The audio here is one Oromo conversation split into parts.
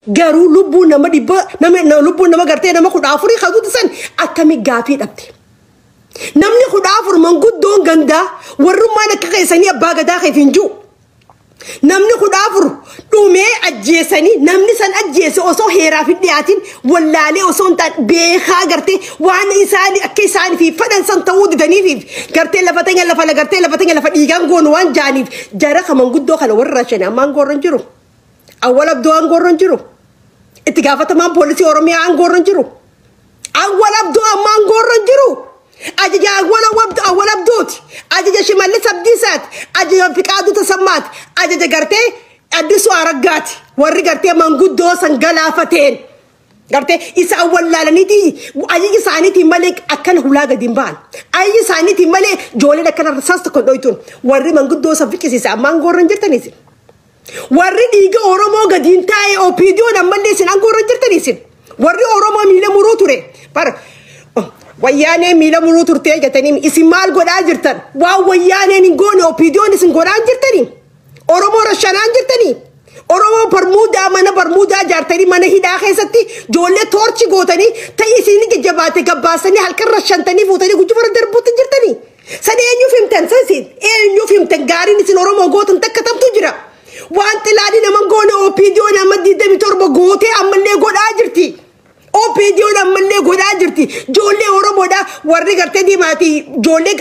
garuu lubbuun nama dhibba lubbuun nama gartee nama 14 qabutu san akkami gaafii dhabde namni 14 manguddoon gandaa warrummaan akka keessanii abbaa gadaa keef hin jiru namni 14 dhumee ajjeesanii namni san ajjeese osoo heeraaf hin dhiyaatin wallaalee osoo hin beekaa gartee waan isaanii akka isaanii fi fadhan san ta'uu didaniif gartee lafatanya lafa dhiigaan goonu waan jaaniif jara kamanguddoo kana warra shani ammaan gorran jiru awwal abdoo an gorran jiru itti gaafatamaan poolisii oromiyaa an gorran jiru awwal abdoo ammaan gorran jiru ajaja awwal abdooti ajaja shimallis abdiisaat ajaja fiqaaduu tasammaat ajaja gartee addisu araggaati warri gartee manguddoo san galaafateen gartee isa awwallaalaniiti ajaji isaaniiti malee akkana hulaa gadiin ba'an ajaji isaaniiti malee jooleen akkana rasaasta kon dhoytuun warri manguddoo san fiqisiisa ammaan gorran jirtaniisin warri dhiiga oromoo gadiin taa'ee opiidiyoon ammallee isin an gorran jirtaniisin warri oromoo miila muruu ture bara wayyaanee miila muruu turtee gatanii isin maal godhaa jirtan waan wayyaaneen hin goone opiidiyoon isin godhaan jirtanii oromoo rashanaan jirtanii oromoo barmuudaa mana barmuudaa jaartanii mana hidhaa keessatti joollee toorchi gootanii ta'ii isin jajjabaate gabbaasanii halkan rashantanii fuutanii gujjufara darbuutti jirtanii san eenyuuf himtan sansiin eenyuuf himtan gaariin isin oromoo gootan takka tamtu jira waan xilaadii naman goone opiidiyoon amma 27 gootee ammallee godhaa jirti opiidiyoon ammallee godhaa jirti joollee oromoodha warri gartee diimaati joollee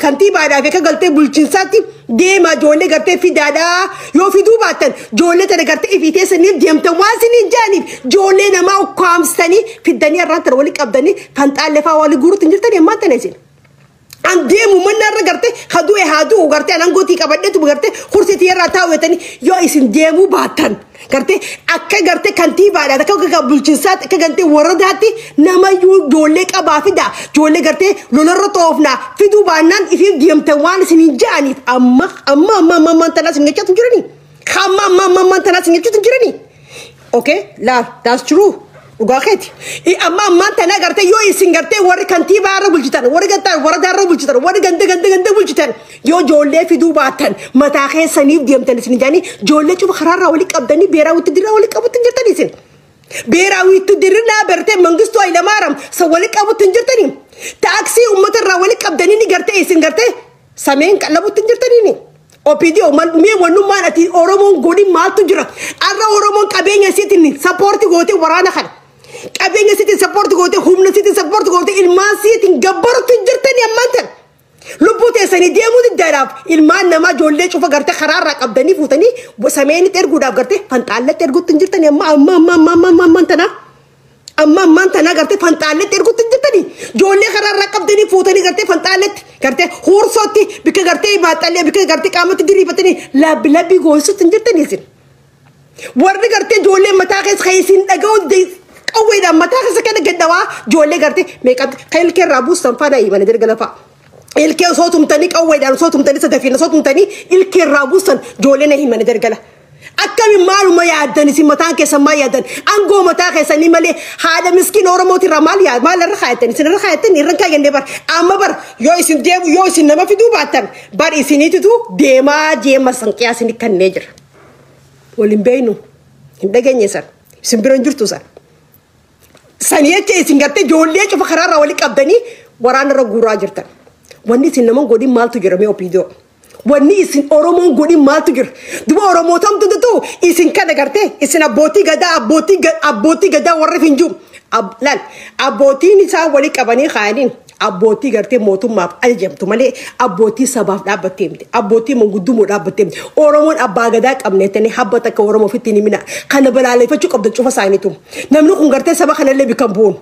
kantiibaadhaa fi akka galtee bulchiinsaatti deema joollee gartee fidaadhaa yoo fiduu baattan joollee tana gartee ifitee saniif deemtan waan siniin jaaniif joollee namaa ukkaamsanii fiddanii irraan tana walii qabdanii fanxaallee fa'aa walii guuruutti hin jirtanii ammaan tana isin an deemu manarra gartee hadu'e haaduu gartee anan gootii qabadheetu gartee kursiitii irraa taa'uutanii yoo isin deemuu baattan gartee akka gartee kantiibaadhaa akka bulchiinsaatti akka gartee waradaatti nama joollee qabaa fida joollee gartee lolarra xoofnaa fiduu baannaan ifiif deemtan waan isin hin ja'aniif amma tanaa isin jechuutu jiranii amma tanaa isin jechuutu jiranii okay that's true ugaaketi amma tana gartee yoo isin gartee warri kantiibaarra bulchitan warri waradaarra bulchitan warri ganda bulchitan yoo joollee fiduu baattan mataa keessaniif deemtan isin jaanii joollee cufa karaarraa walii qabdanii beeraawwitti dirraa walii qabutti jirtan isin beeraawwitti dirraa bertee mangistuu Hayilamaariyaam sa walii qabutti jirtanii taaksii uummatarraa walii qabdanii ni gartee isin gartee sameen qallabutti jirtanii opiidiyo mee wannummaan ati oromoon godhin maaltu jira arra oromoon qabeenya isiitiin sappoorti gootee waraana kana qabeenya isiitiin sappoorti gootee humna isiitiin sappoorti gootee ilmaan isiitiin gabbarutti jirtanii ammaan tan lubbuu teessanii deemuu diddaadhaaf ilmaan namaa joollee cufa gartee karaarraa qabdanii fuutanii sameenitti erguudhaaf gartee fanxaalletti erguutti hin jirtanii ammaan tana gartee fanxaalletti erguutti hin jirtanii joollee karaarraa qabdanii fuutanii gartee fanxaalletti gartee huursootti bika gartee baaxallee bika gartee qaamatti diriifatanii labbi goosutti hin jirtanii isin warri gartee joollee mataa keessa isin dhaga'u qawweedhaan mataa keessa kana gaddawaa joollee gartee meeqatti ilkee irraa buustan faana mana dargala fa'a ilkee osoo tumtanii qawweedhaan osoo tumtanii sadafiin osoo tumtanii ilkee irraa buustan joollee na himana dargala akkami maaluma yaaddan isin mataan keessan maal yaaddan angoo mataa keessanii malee haadha miskiin oromootirraa maal irra kaayattan isin irra kaayattan irra kaayannee bar amma bar yoo isin deemu yoo isin nama fiduu baattan bar isiniititu deemaa jeema sanqiyaa isin kannee jira waliin beeynu hin dhageenye san isin bira hin jirtu sanii jecha isin gartee joollee cufa karaarraa walii qabdanii waraanarra guuraa jirtan wanni isin naman godhin maaltu jira mee opiidiyoo wanni isin oromoon godhin maaltu jira duba oromootamtu dutu isin kana gartee isin abbootii gadaa warra finjuu laal abbootiin isaa walii qabanii kaayaniin abbootii gartee mootummaaf ajajamtu malee abbootii sabaaf dhaabbattee miti abbootii manguddummoo dhaabbattee miti oromoon abbaa gadaa qabneetanii habba takka oromoo ofitti ni mina kana balaaleffachuu qabda cufa isaaniitu namni kun gartee saba kanallee bikan bu'uun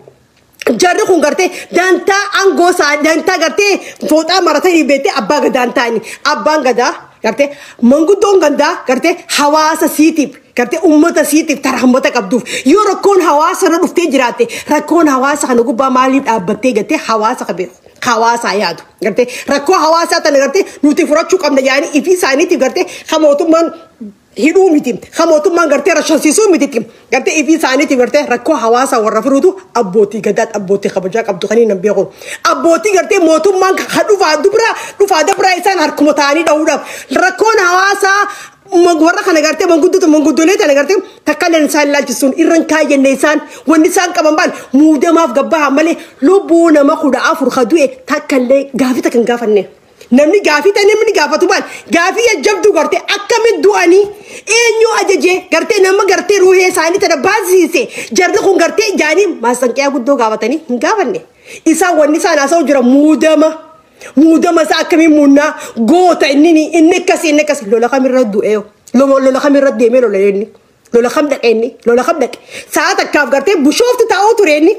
jarri kun gartee dantaa angoo isaa dantaa gartee fooxaa maratanii beektee abbaa gadaan ta'anii abbaan gadaa gartee manguddoon gandaa gartee hawaasa siitiif gartee ummata siitiif tarhambata qabduuf yoo rakkoon hawaasa irra dhuftee jiraatte rakkoon hawaasa kana gubbaa maaliif dhaabbattee gartee hawaasa qabeeru hawaasa yaadu gartee rakkoo hawaasaa tana gartee nuti furachuu qabna yaani ifi isaaniitiif gartee hamootummaan hidhuu miti hamootummaan gartee rashansiisuu miti gartee ifi isaaniitiif gartee rakkoo hawaasaa warra firuutu abbootii gadaa abbootii kabajaa qabdu kaniin nan beeku abbootii gartee mootummaan dhufaa dabraa isaan harkuma ta'anii dhahuudhaaf rakkoon hawaasaa warra kana gartee manguddolee tana gartee takkaleen isaan ilaalchisuun irraan kaayyenne isaan wanni isaan qaban baan muudamaaf gabbaa malee lubbuu nama 14 kadu'e takkallee gaafii takkan gaafanne. Namni gaafii ta'e namni gaafatu baan gaafii ajjabduu gartee akkamitti du'anii eenyu ajajee gartee nama gartee ruuhee isaanii tana baasise jarri kun gartee ijaanii maasanqiyaa guddoo gaafatanii hin gaafanne. Isaan wanni isaan haasa'u jira muudama isaa akkamiin muunaa goota inni akkasii lola kamirra du'ee lola kamirra deemee lola kam dhaqe sa'a takkaaf gartee bushooftu taa'uu ture inni.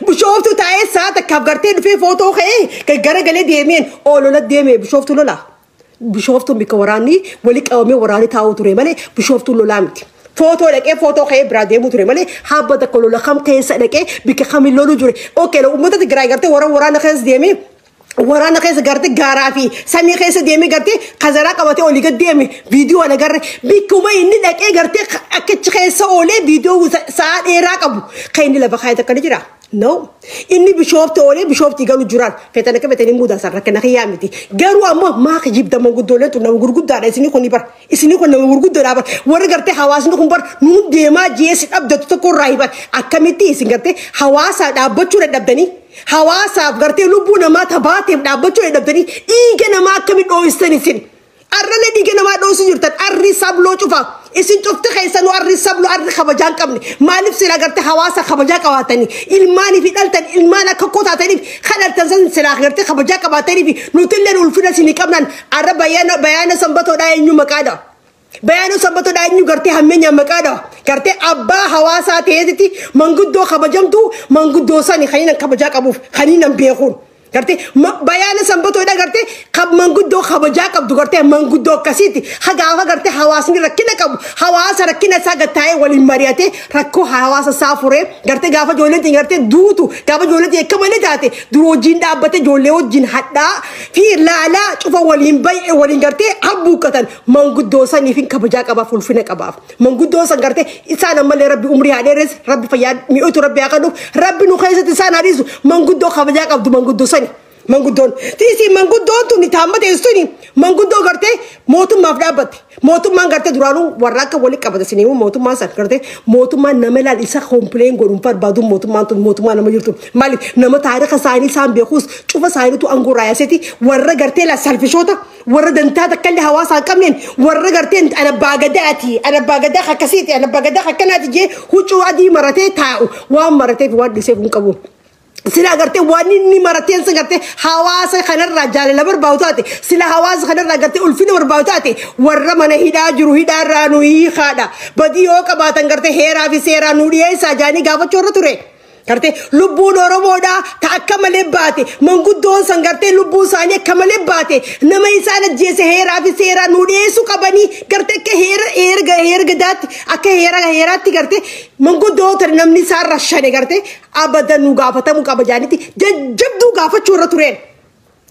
Bishooftu taa'ee sa'a takkaaf gartee dhufee footoo ka'ee garagalee deemeen lola deemee bishooftu lola. Bishooftuun bika waraanni wali qabamee waraanni taa'uu ture malee bishooftuun lolaa miti. Footoo ka'ee biraa deemuu ture malee habba takka lola kam keessa dhaqee bika kamiin loluu ture. Ookee uummata Tigraay gartee waraana keessa deemee waraana keessa gartee gaaraa fi samii keessa deemee gartee kazaraa qabatee olii gad deeme viidiyoo agarre bikkuma inni dhaqee gartee akkachi keessa oolee viidiyoo sa'a dheeraa qabu kan inni lafa kaayee takka jira. No, inni bishooftu oolee bishoofti galu jiraan feetana qabatanii muudaa sarara kana xiyyaa miti garuu ammoo maaka jibda manguddoole tu nama gurguddaadha isinii kun nama gurguddaadha bar warra gartee hawaasni kun bar nu deemaa jeesi dhabdatu tokko irraa hiban akkamitti isin gartee hawaasaa dhaabbachuu dadhabdanii hawaasaaf gartee lubbuu namaa tabaateef dhaabbachuu dadhabdanii dhiiga namaa akkamitti dhoohistan isin arralee dhiiga namaa dhoosu jirtan arri sabloo cufaaf. Isin cufti keessan arri sablu arri kabajaan qabne maaliif sila gartee hawaasa kabajaa qabaatanii ilmaanii fi dhaltan ilmaan akka kotaataniif kadhaltan san sila gartee kabajaa qabaataniif nuti illee ulfina sinii qabnan arra bayaana sanbatoodhaa eenyu maqaadha. Bayaana sanbatoodhaa eenyu gartee hammeenya maqaadha. Gartee abbaa hawaasaa ta'eeti manguddoo kabajamtu manguddoo sani kaniin kabajaa qabuuf kaniin beekuun. Gartee bayaana sanbatoodhaa gartee manguddoo kabajaa qabdu gartee manguddoo akkasiiti hagaafa gartee hawaasni rakkina qabu hawaasa rakkina isaa gattaa'ee waliin mari'atee rakkoo hawaasa isaa furee gartee gaafa ijoolleen gartee duutu gaafa ijoolleen akka malee taate dura wajjin dhaabbate ijoollee wajjin hadhaa fi laalaa cufa waliin baay'ee waliin gartee habbuuqqatan manguddoo saniif kabajaa qabaaf ulfina qabaaf manguddoo san gartee isaan ammallee rabbi umrii haadheeres rabbi fayyaa mi'ootu rabbi haa qanuuf rabbi nu keessatti isaan hadiisu manguddoo kabajaa qabdu manguddoo sani. Manguddoon tiisi manguddoon tuni taammate istuni manguddoo gartee mootummaaf dhaabbate mootummaan gartee duraanuu warra akka wali qabate siniimu mootummaan san gartee mootummaan nama ilaal isa kompileen godhuun barbaadu mootummaan tun mootummaa nama jirtu maaliif nama taariika isaanii isaan beekuus cufa isaaniitu aangoo raayaseeti warra gartee la salfishoota warra dantaa takkallee hawaasa hin qabneen warra gartee anabbaa gadaati anabbaa gadaa akkasiiti anabbaa gadaa akkanaati jee huccuu adii maratee taa'u waan marateef waan dhiseef hin qabu. Sila gartee waan inni marateen san gartee hawaasa kanarraa jaalala barbaadu taate sila hawaasa kanarraa gartee ulfina barbaadu taate warra mana hidhaa jiru hidhaarraa nu hiikaadha badii yoo qabaatan gartee heeraa fi seeraa nu dhiyeessaa jaanii gaafachuu irra ture. Gartee lubbuun Oromoodhaa ta akka malee baate manguddoon san gartee lubbuu isaanii akka malee baate nama isaan ajjeese heeraa fi seeraa nu dhiyeessuu qabanii gartee akka heergadaatti akka heeraatti gartee manguddoota namni isaan rashane gartee abadan nu gaafatamuu qaba jaanitti jajjabduu gaafachuu irra tureen.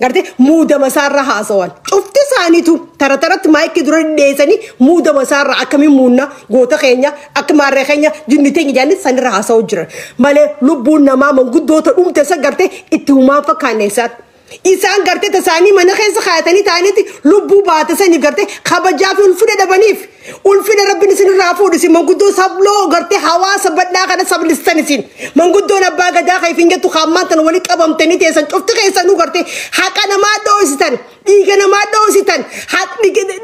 Gartee muudama isaarra haasawan cufti isaaniitu taratti maayikii dura dhiyeessanii muudama isaarra akkamiin muunna goota keenya akka maarree keenya jinni teenya jaanni sanirra haasa'u jiran malee lubbuun namaa manguddoota dhumte isa gartee itti humaan fakkaanneessaati. Isaan gartee tasaanii mana keessa kaayatanii ta'anitti lubbuu baatanii gartee kabajaa fi ulfina dhabaniif ulfina rabbiin isinirraa fuudhisi manguddoo sabloo gartee hawaasa badhaa kana sablistan isin manguddoon abbaa gadaa kayfiin jettu hammaan tan wali qabamtanii teessan cufti keessanuu gartee haqa namaa dhoositan dhiiga namaa dhoositan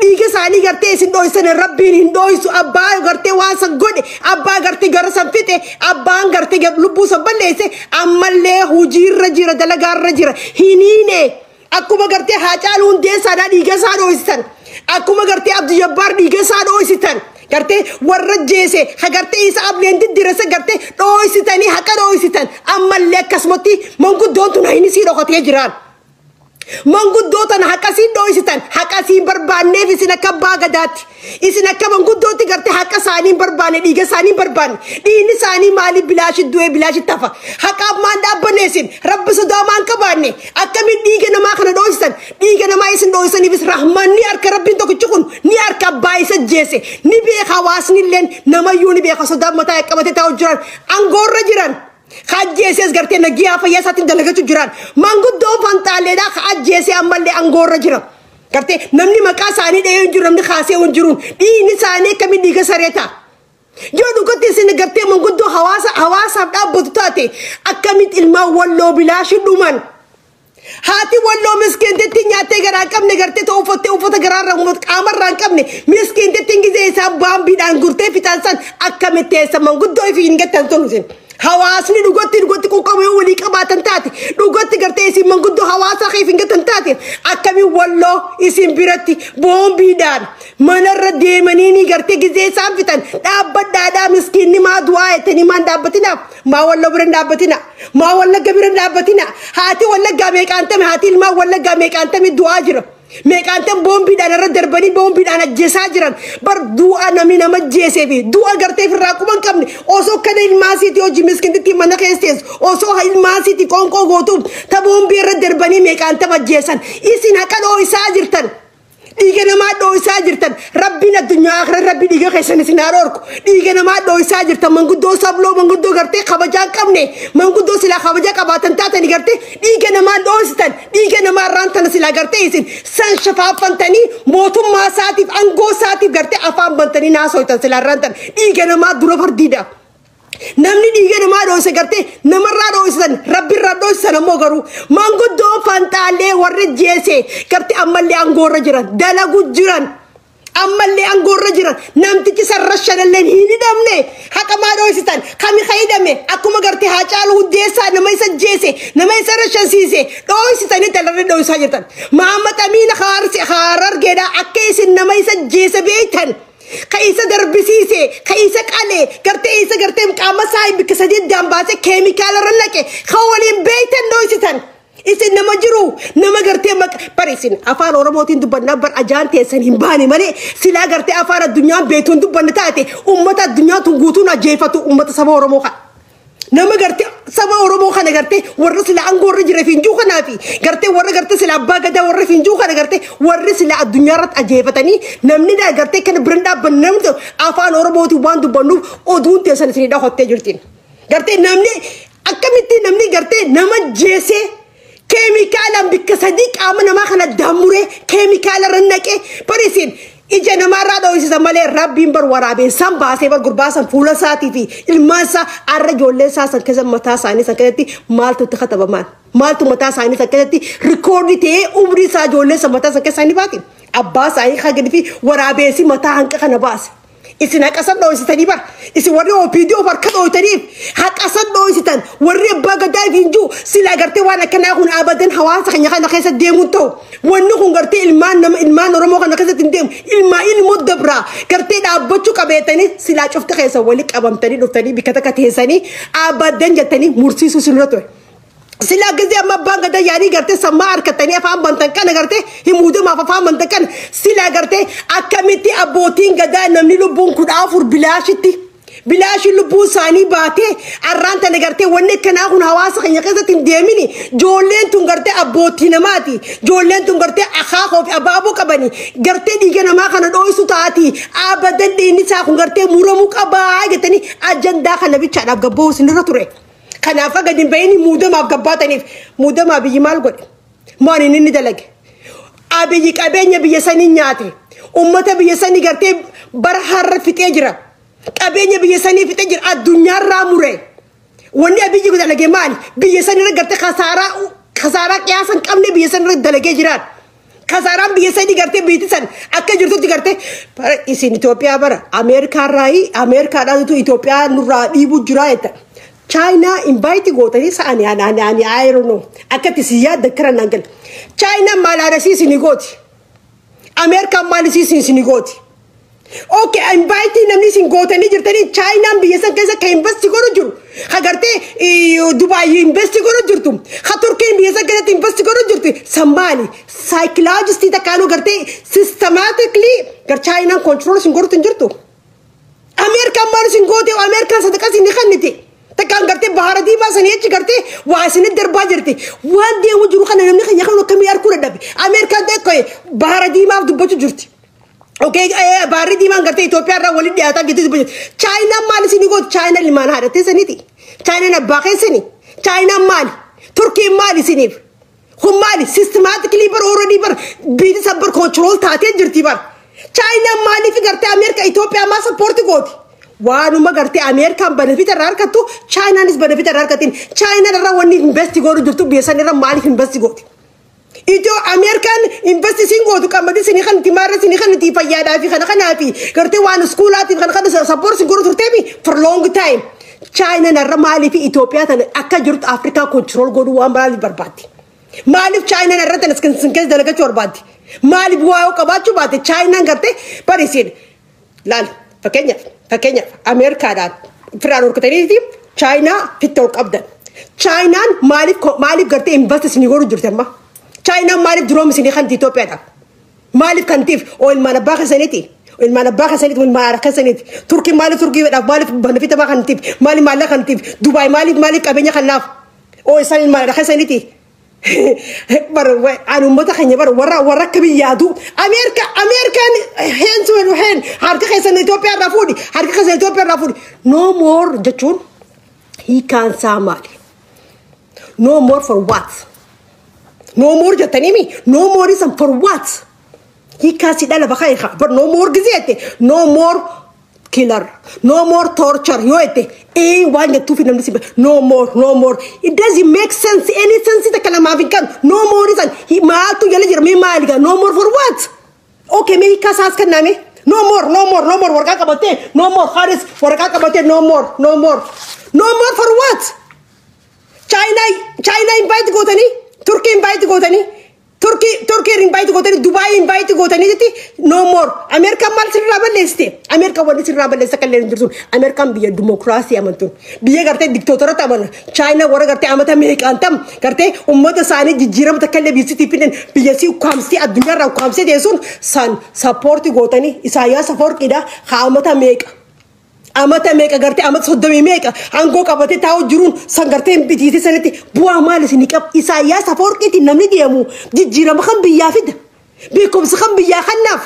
dhiiga isaanii gartee isin dhoositan rabbiin hin dhoosu abbaa gartee waan san godhe abbaa gartee gara san fixe abbaan gartee lubbuu san balleesse ammallee hojiirra jira dalagaarra jira hiniine akkuma gartee Haacaaluu Hundeessaadhaa dhiiga isaa dhoositan akkuma gartee Abdii Jabbaar dhiiga isaa dhoositan gartee warra jeese gartee isa ableen diddirese gartee dhoositanii haqa dhoositan ammallee akkasumatti manguddoon tun hinisii dhokatee jiraan. Manguddoota haqqasiin dhoositan haqqasiin barbaanneef isin akka abbaa gadaatti isin akka manguddootti gartee haqqa isaanii barbaanne dhiiga isaanii barbaanne dhiigni isaanii maaliif bilaashit du'ee bilaashit tafa haqaaf maan dhaabbanne isin rabbi sodaa maan qabaanne akkamiin dhiiga namaa kana dhoositan dhiiga namaa isin dhoosaniifis rahmanni harka rabbiin tokkichi kun ni harka abbaa isa jeese ni beeka hawaasni illeen namayyuu ni beeka sodaa mataa qabatee taa'u jiran angoorra jiran. Kajjeses gartee nagiyaa fayyaa isaatiin dalagachuu jiran manguddoo fantaalleedhaa ka ajjeesee ammallee angoorra jira gartee namni maqaa isaanii dhahee hin jiru namni kaasee hin jiruun dhiigni isaanii akkamiin dhiiga sareeta yoo dhugatti isin gartee manguddoo hawaasaaf dhaabbatu taate akkamitti ilmaan walloo bilaashii dhuman haati walloo miskiintitti nyaattee garaa qabne gartee ta'u uffattee uffata garaarraa qaamarraa hin qabne miskiintitti gizee isaa baambiidhaan gurtee fixaan san akkamitti eessa manguddoo fi hin gattan tolusin hawaasni dhugatti quuqamee walii qabaatan taate dhugatti gartee isin manguddoo hawaasaa keef hin gattan taate akkamiin walloo isin biratti boombiidhaan manarra deemanii ni gartee gizee isaan fitan dhaabbadhaadhaa miskiinni maa du'aa ettanii maan dhaabbatina maa walloo bira dhaabbatina maa wallagga bira dhaabbatina haati wallaggaa meeqaantame haati ilmaa wallaggaa meeqaantame du'aa jira meeqaantan boombiidhaan irra darbanii boombiidhaan ajjeesaa jiran bar du'a namni nama ajjeesee fi du'a gartee firraa quban qabne osoo kana ilmaasiiti hojii miskiintitti mana keessees osoo ilmaasiiti qoonqoo gootuun ta boombii irra darbanii meeqaantam ajjeesan isin haqa dhoo'isaa jirtan dhiiga namaa dhoo'isaa jirtan rabbiin addunyaa akhira rabbi dhiiga keessan isin haa dhorku dhiiga namaa dhoo'isaa jirtan manguddoo sabloo manguddoo gartee kabajaa qabne manguddoo silaa kabajaa qabaatan taatanii gartee dhiiga namaa dhoo'isitan dhiiga namaa irraan tana silaa gartee isin san shafaafantanii mootummaa isaatiif aangoo isaatiif gartee afaan bantanii naasoitan silaa irraan tana dhiiga namaa dura fardiidha namni dhiiga namaa dhoo'ise gartee namarraa dhoo'isan rabbirraa dhoo'isan ammoo garuu manguddoo fantaalee warri jeese gartee ammallee aangoorra jiran dalagu jiran ammallee aangoorra jiran namtichi sarrashanallee hin hidhamne haqamaa dhoo'isitan kami hidhame akkuma gartee Haacaaluu Hundeessaa nama isa jeese nama isa rashansiise dhoo'isitanii talarra dhoo'isaa jirtan Mahammad Amiin Harargeedhaa akka isin nama isa jeese beektan kaisa darbisiise kaisa qale gartee qaama saayib kisadi dambaase keemikaala rannaqe khawalin beeytan dhoo'isitan isin nama jiru nama gartee barisin afaan oromootiin dubbanna bar ajaan teessan hin baane malee silaa gartee afaan addunyaan beetuun dubbanna taate ummata addunyaa tun guutuun ajjeefatu ummata saba oromoo kan nama gartee saba oromoo kana gartee warra sila aangoorra jira finjuu kanaafi gartee warra gartee sila abbaa gadaa warra finjuu kana gartee warri sila addunyaa irratti ajjeefatanii namni daa gartee kana biran dhaabban namni afaan oromootiin waan dubbannuuf oduun teessan isin dhahottee jirtiin gartee namni akkamitti namni gartee nama jeesee keemikaalaan bikka sadii qaama namaa kana daamuree keemikaala rannaqee barisin ija namarraa dhoo'isisan malee rabbiin bar waraabessan baasee bar gurbaasan fuula isaatii fi ilmaansaa arra ijoollee isaa san keessa mataa isaanii san keessatti maaltu itti katabamaan maaltu mataa isaanii san keessatti rikoordi ta'ee umrii isaa ijoollee san mataa san keessa isaanii baati abbaa isaanii hagadi fi waraabessi mataa hanqa kana baase isin haqasan dhoo'isitanii bar isin warri OPDO harka dhoo'itaniif haqasan dhoo'isitan warri abbaa gadaa finjuu silaa gartee waan akkanaa kun abadan hawaasa keenya kana keessa deemuun ta'u wanni kun gartee ilmaan oromoo kana keessatti hin deemu ilmoo dabraa gartee dhaabbachuu qabeetanii silaa cufti keessa wali qabamtanii dhuftanii bikka takka teessanii abadan jettanii mursiisuu sinirra ture sila gizee amma abbaan gadaa yaanii gartee sammaa harkattanii afaan bantan kana gartee himuudamaaf afaan bantan kana sila gartee akkamitti abbootiin gadaa namni lubbuun 14 bilaashii lubbuun isaanii baatee arraan tana gartee wanni kanaa kun hawaasa keenya keessatti hin deemini ijoolleen tun gartee abbootii namaati ijoolleen tun gartee akaakoo fi abaaboo qabani gartee dhiiga namaa kana dhoo'isu taati abadan dhiinni isaa kun gartee muramuu qabaa jettanii ajandaa kana bichaadhaaf gabboo isinirra ture. kanaaf gadi bayni muudamaaf gabbaataniif muudamaa biyyi maal godhe maan inni dalage abiyyi qabeenya biyya sanii nyaate ummata biyya sanii gartee bara harra fixee jira qabeenya biyya sanii fixee jira addunyaarraa mure wanni abiyyi dalage maal biyya sanii gartee khasaaraa qiyaasan qabne biyya sanii dalagee jiraan khasaaran biyya sanii gartee biitisan akka jirtutti gartee isin Itoophiyaa bara Ameerikaadhaatu Itoophiyaa nurraa dhiibuu jira jetta China invite gotani saani ani I don't know akati siyada kran angal China malada si sinigoti America mal si sinigoti okay invite namni sin gotani jirtani China biyesan kesa ka invest goru juru khagarte Dubai invest goru jurtu khaturke biyesan kesa invest goru jurtu sambani psychologist ta kanu garte systematically gar China control sin goru jurtu America mal sin gote America sadaka sin khaniti تكان قرتي بهارتي ما سنيتش قرتي واسين الدربا جرتي وادي وجرو خنا نمني خنا يخلو كم ياركو ردبي أمريكا ده كوي بهارتي ما بدو جرتي اوكي بهارتي ما قرتي إثيوبيا را ولي دياتا جتي بجت China مال سيني قط China اللي ما نهارتي سنيتي China نباقي سني China مال تركيا مال سنيف Humani systematically bar already bar bidi sabar control taate jirti bar. China mali fi garte America Ethiopia ma support goti. Wanu ma garte America benefit rarkatu China is benefit rarkatin. China ra wani invest goru jirtu biasa ra mali invest goti. Itu American investing gotu kamadi sini kan timara sini kan ti fayyada fi kana fi garte wanu school ati kan support goru turtebi for long time. China na ra mali fi Ethiopia tan akka jirtu Africa control goru wa mali barbati. Mali China na ra tan skin dalaga chorbati. Mali buayo kabachu bate China garte parisin. Lal fakenya America da firarur kataniti China fitor qabdan. China mali garte invest sini goru jirtama. China malif drum sini kan Ethiopia da. Malif kantif o il manabaka saniti. Il manabaka saniti wal maraka saniti. Turki malif da malif benefit ma kantif. Mali malak kantif. Dubai malif kabenya kanaf. O isal il maraka saniti. Bar anu mata khanya bar wara kabiyadu. American hands to hand. Harka khasan Ethiopia rafudi. Harka khasan Ethiopia rafudi. No more jachun. He can't samali. No more for what? No more jatanimi. No more is for what? He can't sit down but no more gazette. No more killer. No more torture. No more. It doesn't make sense. Any sense the kalamavikan. No more reason. He maatu yale me maliga. No more for what? Okay, me kasas kanami. No more. Workaka bate. No more Haris. Workaka bate. No more. No more for what? China invite gotani. Turkey invite gotani. Turkey invite gotani. Dubai invite gotani. No more. America mal sirrabaleste. America wali sirrabaleste kallen jirsun. America biya democracy amantun. Biya garte dictatorate aman. China wara garte amata America antam garte ummata sani jijiram takalle bisi tipinen biya si kamsi adunya ra kamsi desun san support gotani. Isaya support kida khamata America. Amata meka garte amat soddami meka ango kabate taw jurun sangarte bititi sanati buwa mal sinikap Isaiah support kiti namni diamu jijira makam biya fid bikum sakam biya khanaf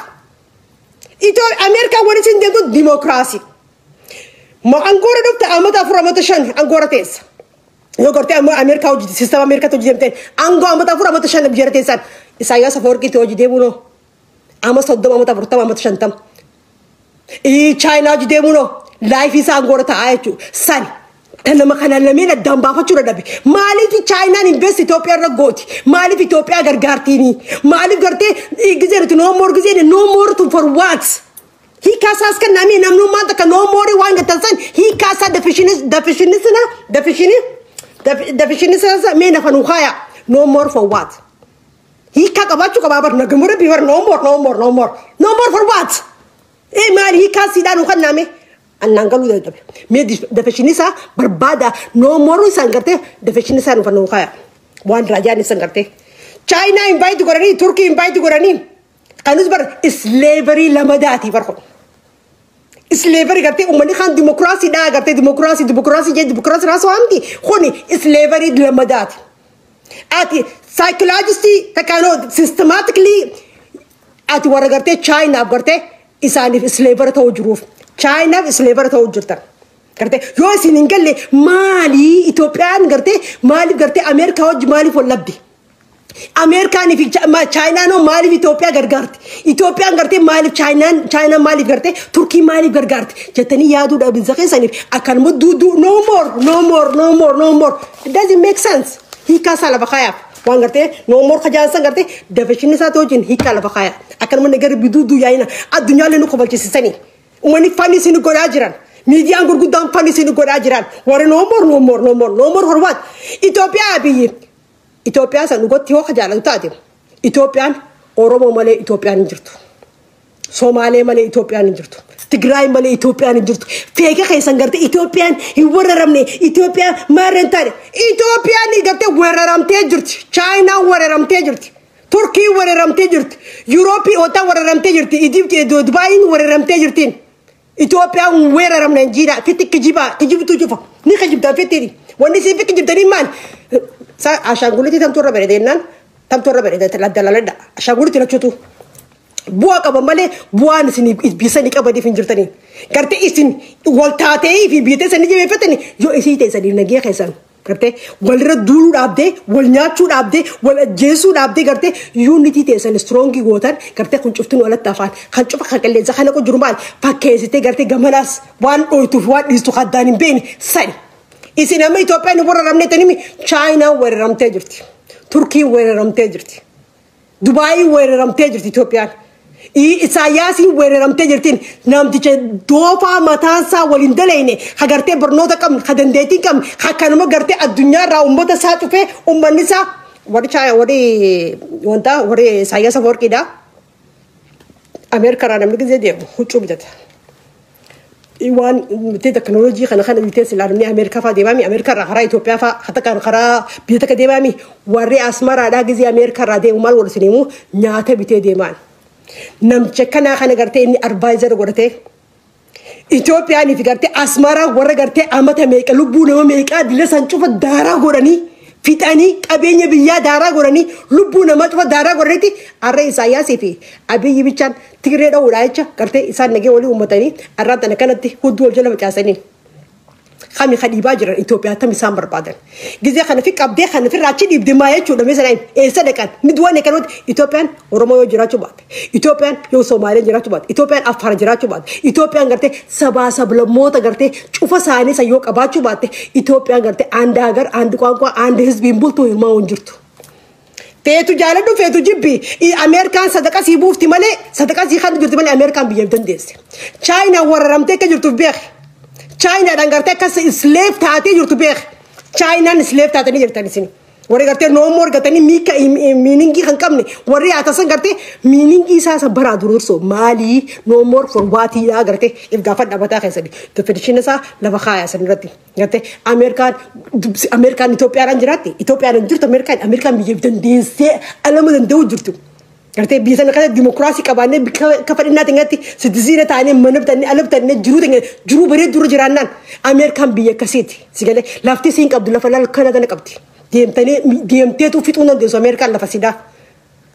ito America wani sindengo democracy ma angora dokta amata furamata shan angora tes yo garte America o system America to jemten ango amata furamata shan bijarte san Isaiah support kiti o jidebuno amat soddam amata furtam amata shantam China jidebuno life is angora taachu san tanama kana lamina damba fa chura dabi mali fi China invest Ethiopia ragoti mali fi Ethiopia gargartini mali garte igzeru no more gzene no more to for what he kasas kan nami namnu manta kan no more wanga tansan he kasa deficiency me na fanu khaya no more for what he kakabachu kababar nagamura biwar no more for what mali he kasi danu kan nami annangalu da me deficiency barbada no more sangarte deficiency no fanu khaya wan rajani sangarte China invite gorani Turkey invite gorani kanus bar slavery lamadati barko slavery garte umani khan democracy da garte democracy raso amti khoni slavery lamadati ati psychologically takano systematically ati wara garte China garte isani slavery to juruf China slavery to jurta garte yo siningalle mali Ethiopian garte mali garte America hoj mali fo labdi America ni fi China no mali Ethiopia gargart Ethiopian garte mali China mali garte Turkey mali gargart jetani yadu da bin zakhe sanif akan mudu no more it doesn't make sense hi ka sala bakaya wangarte no more khajan sangarte definition sa to jin hi kala bakaya akan mun negar bidudu yaina adunya le no ko balci sani umani fani sinu godajiran media gurgudam fani sinu godajiran wara no more for what Ethiopia san gotti ho khajala taadim Ethiopian Oromo male Ethiopian jirtu Somali male Ethiopian jirtu Tigray male Ethiopian jirtu feke khaysan garte Ethiopian hi wararamne Ethiopia marentare Ethiopian ni garte wararamte jirtu China wararamte jirtu Turkey wararamte jirtu Europe ota wararamte jirtu Egypt Dubai wararamte jirtin Ethiopia wararam Nigeria fitik kijibu jufa ni khajibta fitiri wani si fik jibtani man sa ashanguliti tam torra bere la dalalada ashanguliti la chutu buwa ka bambale buwa ni sini bisani ka badi finjirtani karte isin waltate fi bite sani je fetani yo isi te sani nagi khaisan gartee walirra duuluu dhaabdee wal nyaachuu dhaabdee wal ajjeesuu dhaabdee gartee unity teessan strongii gootan gartee kun cuftuun walatti afaan kan cufa kan qilleensa kana kun jiru maal fakkeessitee gartee gamanaas waan dhooytuuf waan dhiistu haddaan hin beekne sani isin amma Itoophiyaan wararamtee tanimi Chaayinaa wararamtee jirti Turkii wararamtee jirti Dubaay wararamtee jirti Itoophiyaan Isaayyaasii wararamtee jirtiin namticha doofaa mataansaa waliin dalayne hagartee barnoota qabne hadandeetii qabne hakkanuma gartee addunyaa irraa uummata isaa cufee uummanni isaa warri Isaayyaasa Worqiidha Ameerikaa irraa namni gisee deemu huccuu bitata waan bitee teknooloojii kana bitee silaalamni Ameerikaa fa'aa deemami Ameerikaa irraa karaa Itoophiyaa fa'aa hatta kan karaa biyya takka deemami warri Asmaraadhaa gisee Ameerikaa irraa deemu maal wal siniimu nyaata bitee deemaan namticha kana gartee inni advisor godhatee Itoophiyaan fi gartee Asmara warra gartee amata meeqa lubbuu nama meeqa dila san cufa daaraa godhanii fixanii qabeenya biyyaa daaraa godhanii lubbuu nama cufa daaraa godhaniiti arra Isaayyaasii fi Abiyyi bichaan Tigree dha'uudhaa jecha gartee isaan nagee walii uummatanii arraan tana kanatti hudduu wal jala facaasanii خامي خدي باجر إثيوبيا تم سام بربادن جزء خنا في قبضة خنا في راتشي دي بدماية شو ده مثلا إيه صدقان ندوان كانوا إثيوبيان ورموا يجراتوا بعض إثيوبيان يو سوماليين جراتوا بعض إثيوبيان أفار جراتوا بعض إثيوبيان قرتة سبا سبلا موت قرتة شوفا ساني سيوك أباتوا بعض إثيوبيان قرتة عنداغر عندكوا عند هز بيمبل تو ما ونجرتو فيتو جالدو فيتو جيبي أمريكان صدقة سيبوف تمالي صدقة سيخان جرتو مالي أمريكان بيجدن ديس China وررمتك جرتو بيخ China dan gartee kas slave taatee jirtu beek China slave taatee jirtani sin warri gartee no more gatanii miika meaningi kan qabne warri atasan gartee meaningi isaa bara dururso mali no more for what yaa gartee if gaafad dhabataa keessatti definition isaa lafa kaayaa san irratti gartee Amerikaan Itoophiyaan jiraatti Itoophiyaan jirtu Amerikaan biyya dandeessee alama danda'u jirtu gartee biyya sana kana dimokiraasii qabaannee kafadhinnaa tingatti siddisiina taanee manabtanne alabtanne jiruu baree dura jiraannaan Ameerikaan biyya akkasiiti sigalee lafti siin qabdu lafa kana tana qabdi deemteetu fixuu dandeessu Ameerikaan lafa sidaa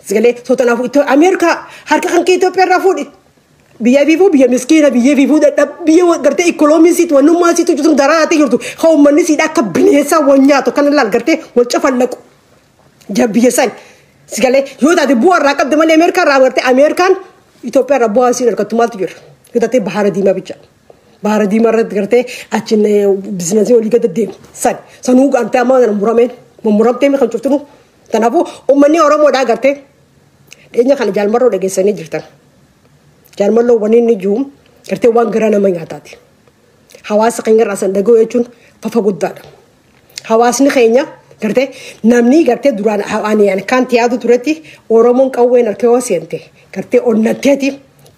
sigalee sootanaafuu Ameerikaa harka kan kee Itoophiyaa irraa fuudhi biyya fiifuu biyya miskiina biyya fiifuu biyya gartee ikoloomisiitu wannummaasiitu jirtu daraatee jirtu haa uummanni siidhaa akka bineensaa wal nyaatu kan laal gartee wal cafallaqu biyya san Sigale yoo taate bu'aa irraa qabde malee Ameerikaan irraa gartee Ameerikaan Itoophiyaa irraa bu'aa siin argattu maaltu jira yoo taate bahara diimaa bicha bahara diimaa irratti gartee achiin biizinasii walii gadi deemu sanuu gartee amma muramtee kan cuftinu kanaafuu uummanni Oromoodhaa gartee dhiyeenya kana jaalmarroo dhageessanii jirtan jaalmarroo waniin ni jiru gartee waan garaa nama nyaataati hawaasa keenya irraa san dhaga'u jechuun fafa guddaadha hawaasni keenya gartee namni gartee duraan ani kan tiyaadu turetti Oromoon qawween harkee hoosente gartee onnatteeti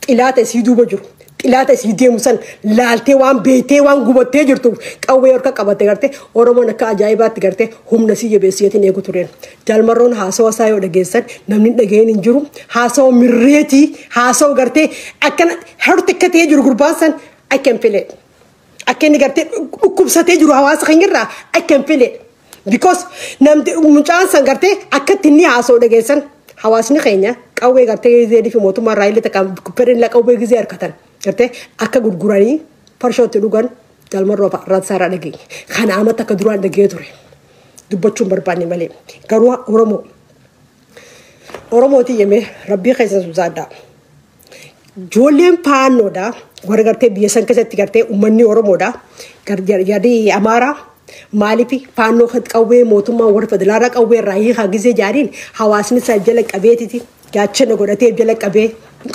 xilaata isii duuba jiru xilaata isii deemu san laaltee waan beetee waan gubattee jirtu qawwee harka qabatte gartee Oromoon akka ajaa'ibaatti gartee humna sii jabeessiyeetiin eegu tureen jaalmarroon haasawa isaa yoo dhageessan namni dhageen hin jiru haasawa mirreetii haasawa gartee akkana harti akka ta'ee jiru gurbaan san I can feel it akka inni gartee dhukkubsatee jiru hawaasa keenyarraa I can feel it because namti mucaan san gartee akkatti inni haasoo dhageessan hawaasni keenya qawwee gartee zeedii fi mootummaa raayillee takkaan kubbeen la qawwee gizee harkatan gartee akka gurguranii farshootti dhugan jaalmarroo irraa saaraa dhageenya kana amata akka duraan dhagee ture dubbachuun barbaanne malee garuu Oromooti yemee rabbii keessa suusaadhaa ijoolleen faannoodhaa warra gartee biyya san keessatti gartee uummanni Oromoodhaa yaadii Amaaraa maalifi faannoo qawwee mootummaa warra federaalaa qawwee irraa hiikaa gisee jaariin hawaasni isaa jala qabeetiti gaachana godhatee jala qabee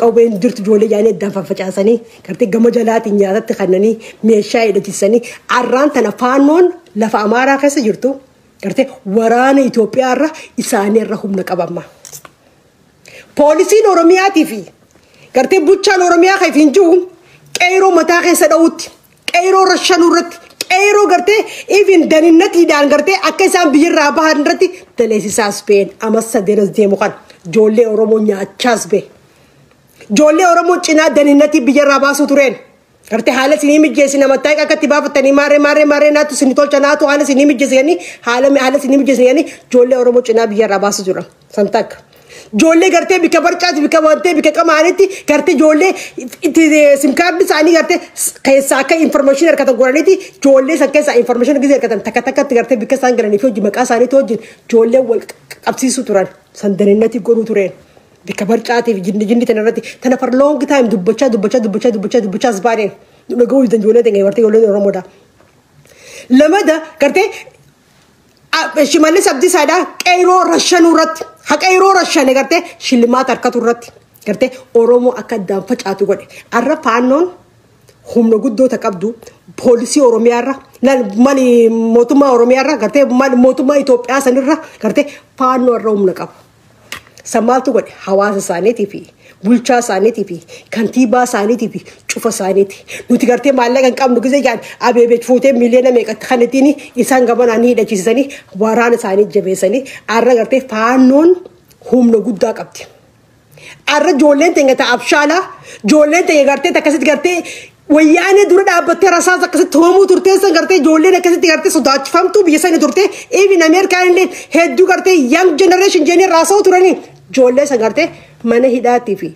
qawween jirtu ijoollee jaanii addaan faffacaasanii gartee gama jalaatiin nyaatatti kannanii meeshaa hidhachiisanii arraan tana faannoon lafa Amaaraa keessa jirtu gartee waraana Itoophiyaa irra isaanii irra humna qabamma. Poolisiin Oromiyaatii fi gartee bulchaan Oromiyaa keefiin jiru qeeroo mataa keessa dha'uutti qeeroo rashanuu irratti qeeroo gartee even daninnatiidhaan gartee akka isaan biyyirraa bahan irratti daleessisaas ba'een amas sadeeras deemu kan ijoollee Oromoo nyaachaas ba'e ijoollee Oromoo cinaa daninnatii biyyirraa baasuu tureen gartee haala isinii mijjeessina mataa akkatti baafatanii maarree naatu isinii tolcha naatu haala isinii mijjeessanii haala isinii mijjeessanii ijoollee Oromoo cinaa biyyirraa baasuu jira san takka جولة قرتي بكبرشات بكبرتي بكمانتي قرتي جولة سمكار بساني قرتي كيسا كي إنفورميشن ركتم قرانيتي جولة سكيسا إنفورميشن كذي ركتم تكتك قرتي بكسان قراني فوج مكاساني توجين جولة والأبسيسو تران سندريناتي قرو ترين بكبرشات في جني تنرتي تنفر لونج تايم دبچا زبارين نقول إذا جولة تنجي ورتي جولة رمودا لما ده قرتي شمال سبدي سادا كيرو رشان ورت كيرو رشان قرتي شلمات أركات ورت قرتي أورومو أكاد فجأة قولي عرف عنون هم نقول دو تكابدو بوليسي أوروميارا لا مالي موتوما أوروميارا قرتي مالي موتوما إثيوبيا سنرا قرتي فانو الروم نكاب سمالتو قولي حواس سانيتي في bulchaa isaaniitii fi kantiibaa isaaniitii fi cufa isaaniiti nuti gartee maallaqa hin qabnu gisee jaan abeebet fuutee miliyoona meeqatti kanattiin isaan gabanaan hidhachiisanii waraana isaanii jabeessanii arra gartee faannoon humna guddaa qabdi arra ijoolleen teenya ta'a abshaalaa ijoolleen teenya gartee akkasitti gartee wayyaanee dura dhaabbattee rasaasa akkasitti hoomuu turteessan gartee ijoolleen akkasitti gartee sodaachifamtuu biyya sana turtee even Ameerikaan illee hedduu gartee young generation jennee raasa'u turanii ijoollee san gartee mana hidhaatii fi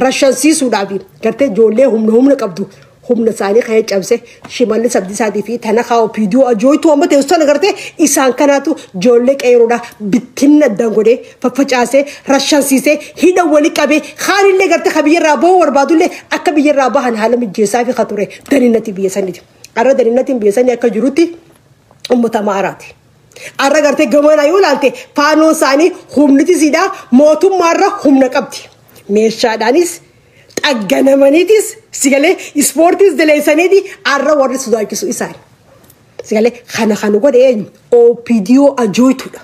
rashansiisuudhaaf gartee ijoollee humna qabdu humna isaanii kan cabse shimalli sabdisaatii fi tana kaa'u viidiyoo ajooyituu amma teessoo gartee isaan kanaatu ijoollee qeeroodha bittinna addaan godhee faffacaasee rashansiisee hidha walii qabee haanillee gartee ka biyyarraa bahuu barbaadullee akka biyyarraa bahan haala mijjeessaa fi kature daniinatti biyya saniiti arra daniinnatiin biyya sanii akka jirutti ummata maaraati. Arra gartee gamanaa yoo ilaalte faanoon isaanii humniti siidhaa mootummaarra humna qabdi. Meeshaadhaanis xagganamaniitis sigalee ispoortiis daleessaniiti arra warri sodaachisu isaani. Sigalee kana godhe eenyu OPDO ajooyituudha.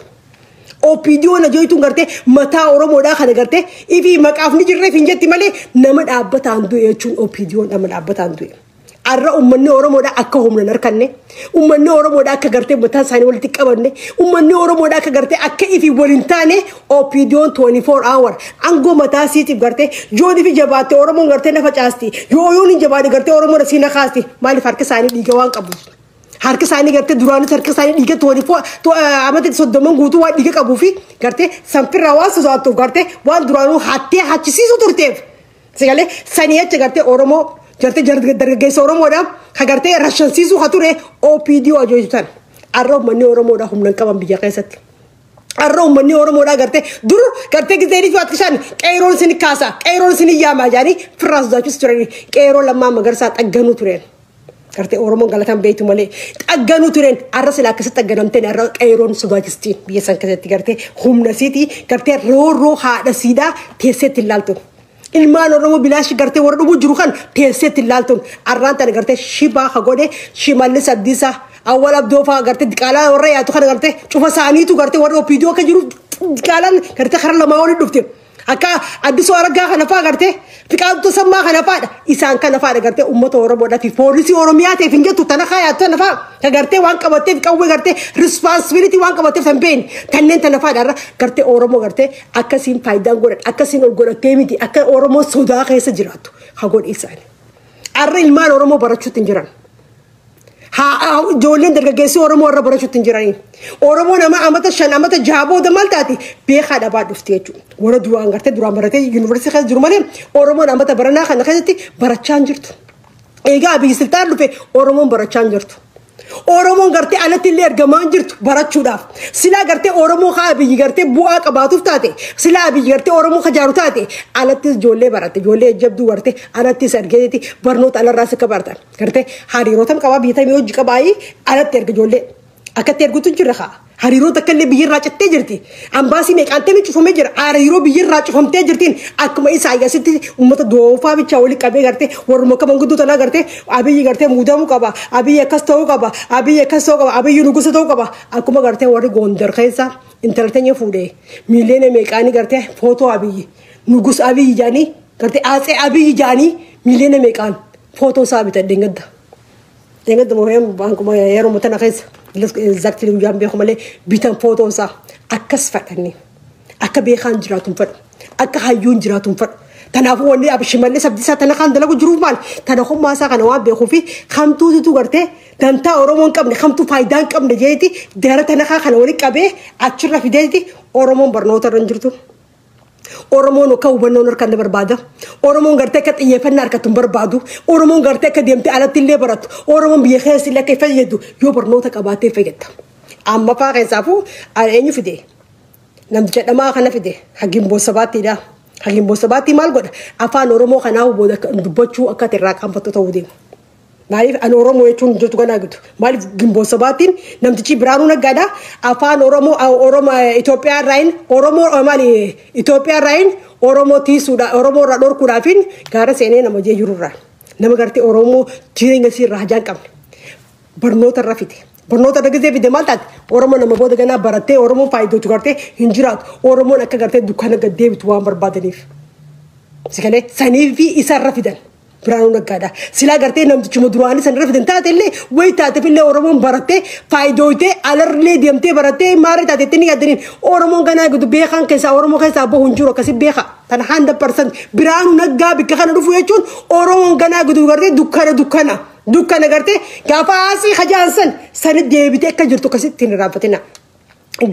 OPDO ajooyituun gartee mataa Oromoodhaa kana gartee ifi maqaaf ni jirreef hin jetti malee nama dhaabbataan du'e jechuun OPDO nama dhaabbataan du'e. Arra ummanni Oromoodha akka humna narkanne ummanni Oromoodha akka gartee mataa isaanii walitti qabanne ummanni Oromoodha akka gartee akka ifi waliin taane OPDO 24 hour angoo mataa siitiif gartee jooni fi jabaate Oromoon gartee nafa caasti yoo ni jabaate gartee Oromoodha siina kaasti maaliif harka isaanii dhiiga waan qabu harka isaanii gartee duraanis harka isaanii dhiiga 24 amata 30 guutuu waan dhiiga qabuu fi gartee sanfirraa waan sodaatuuf gartee waan duraanuu hattee hachisiisu turteef sigalee sanii achi gartee Oromoo جرت درجة سورمودا خجرت رشانسيسو خطورة OPDO أجوجتان الروم مني أورمودا هم نكمل بيجاكست الروم مني أورمودا جرت دور جرت كذي في أتكشان كيرون سني كاسا كيرون سني ياما يعني فراس دايس ترين كيرون لما مغرسات أجنو ترين جرت أورمون قالتهم بيتو مالي أجنو ترين الرأس لا كست أجنم تين الرأس كيرون سودايستين بيسان كذي جرت هم نسيتي جرت رو هذا سيدا تيسيت اللالتو ilmaan Oromoo bilaashi gartee warra dhugu jiru kan teesseetti ilaaltuun arraan tana gartee shibaa hagoode shimalli saddisa awwal abdoofaa gartee diqaalaa warra yaatu kana gartee cufa saaniitu gartee warra OPDO akka jiru diqaalaan gartee kara lamaa waliin dhufte akka addisoo argaa kana faa gartee fiqaatu sammaa kana faadha isaan kana faadha gartee uummata Oromoodhaa fi poolisii Oromiyaa ta'eef hin jettu tana kaayaatu tana faa ka gartee waan qabatteef qawwee gartee responsibility waan qabatteef tan beeni tanneen tana faadha irra gartee Oromoo gartee akkasiin faayidaan godhan akkasiin ol godhatee miti akka Oromoo sodaa keessa jiraatu haa godhe isaanii arra ilmaan Oromoo barachuutti hin jiran ijoolleen dargaggeessi Oromoo irra barachuutti hin jiranii Oromoo nama amata shan amata jaaboo damal taate beekaa dhabaa dhufte jechuudha warra duraan gartee duraan baratee yuunivarsiitii keessa jiru malee Oromoon amata baranaa kana keessatti barachaa hin jirtu eegaa biyyi siltaan dhufe Oromoon barachaa hin jirtu Oromoon gartee alatti illee argamaa hin jirtu barachuudhaaf silaa gartee Oromoo haa biyyi gartee bu'aa qabaatuuf taate silaa biyyi gartee Oromoo hajaaru taate alatti ijoollee baratte ijoollee jabduu gartee alatti sargeeti barnoota alarraas akka baratan gartee hariirootam qabaa biyya tamii hojii qabaayii alatti erga ijoollee akkatti ergutu jira haa hariiroota akkallee biyyirraa cittee jirti ambaasii meeqaantee cufamee jira hariiroo biyyirraa cufamtee jirtiin akkuma Isaayyaasitti uummata doofaa bichaa walii qabee gartee warruma akka manguddoo tanaa gartee abiyyi gartee muudamuu qaba abiyyi akkas ta'uu qaba abiyyi akkas ta'uu qaba abiyyi nugusa ta'uu qaba akkuma gartee warri Gondar keessa intalteenya fuudhee miiliyoona meeqaanii gartee footoo abiyyi nugus abiyyi jaanii gartee aatsee abiyyi jaanii miliyoona meeqaan footoo isaa bitan dengedda mooyaan bankuma yeroo mutana keessa exactly wujaan beeku malee bitan footoo isaa akkas fadhanni akka beekaan jiraatuun fadhu akka hayyuun jiraatuun fadhu tanaafuu wanni abshimallee sabdisaa tana kan dalagu jiruuf maal tana hommaasaa kana waan beekuu fi kamtuutu gartee dantaa Oromoon qabne kamtuu faayidaan qabne jeeti dara tana kana waliin qabee achirra fideeti Oromoon barnoota irra hin jirtu Oromoon akka hubannoon harkaan barbaada. Oromoon gartee akka xiyyeeffannaa harkatu hin barbaadu. Oromoon gartee akka deemtee alatti illee baratu. Oromoon biyya keessa illee akka fayyadu yoo barnoota qabaatee fayyada. Amma faa keessaafuu eenyu fide? Namticha dhamaa kana fide Hagimboo Sabaatiidha. Hagimboo Sabaatii maal godha? Afaan Oromoo kanaa booda dubbachuu akka irraa qaanfattu ta'uu deema. Maaliif an Oromoo jechuun jirtu ganaa gitu. Maaliif Gimboo Sabaatiin namtichi Biraanuu Naggaadha. Afaan Oromoo Itoophiyaa irraayin Oromoo maali Itoophiyaa irraayin Oromoo tiisuudha. Oromoo irraa dhorkuudhaafin gaara seenee nama jee jirurraa. Nama gartee Oromoo jireenya sirraa hajaan qabne. Barnoota irra fide. Barnoota dhaggeessee fide maal taate? Oromoo nama booda ganaa barattee Oromoo faayidootu gartee hin jiraatu. Oromoon akka gartee dukkana gaddeebitu waan barbaadaniif. Sikalee sanii fi isarra fidan. Biraanuu Naggaadha. Silaa gartee namtichuma duraanii sanarra fidan taate illee wayi taateef illee Oromoon barattee faayidooytee alarlee deemtee barattee maaree taateetti ni gaddaniin Oromoon ganaa gudu beekan keessaa Oromoo keessaa bahu hin jiru akkasii beeka. Tan 100% Biraanuu Naggaa bikka kana dhufu jechuun Oromoon ganaa gudu gartee dukkana gartee gaafa asii hajaansan sani deebitee akka jirtu akkasitti hin raaffatina.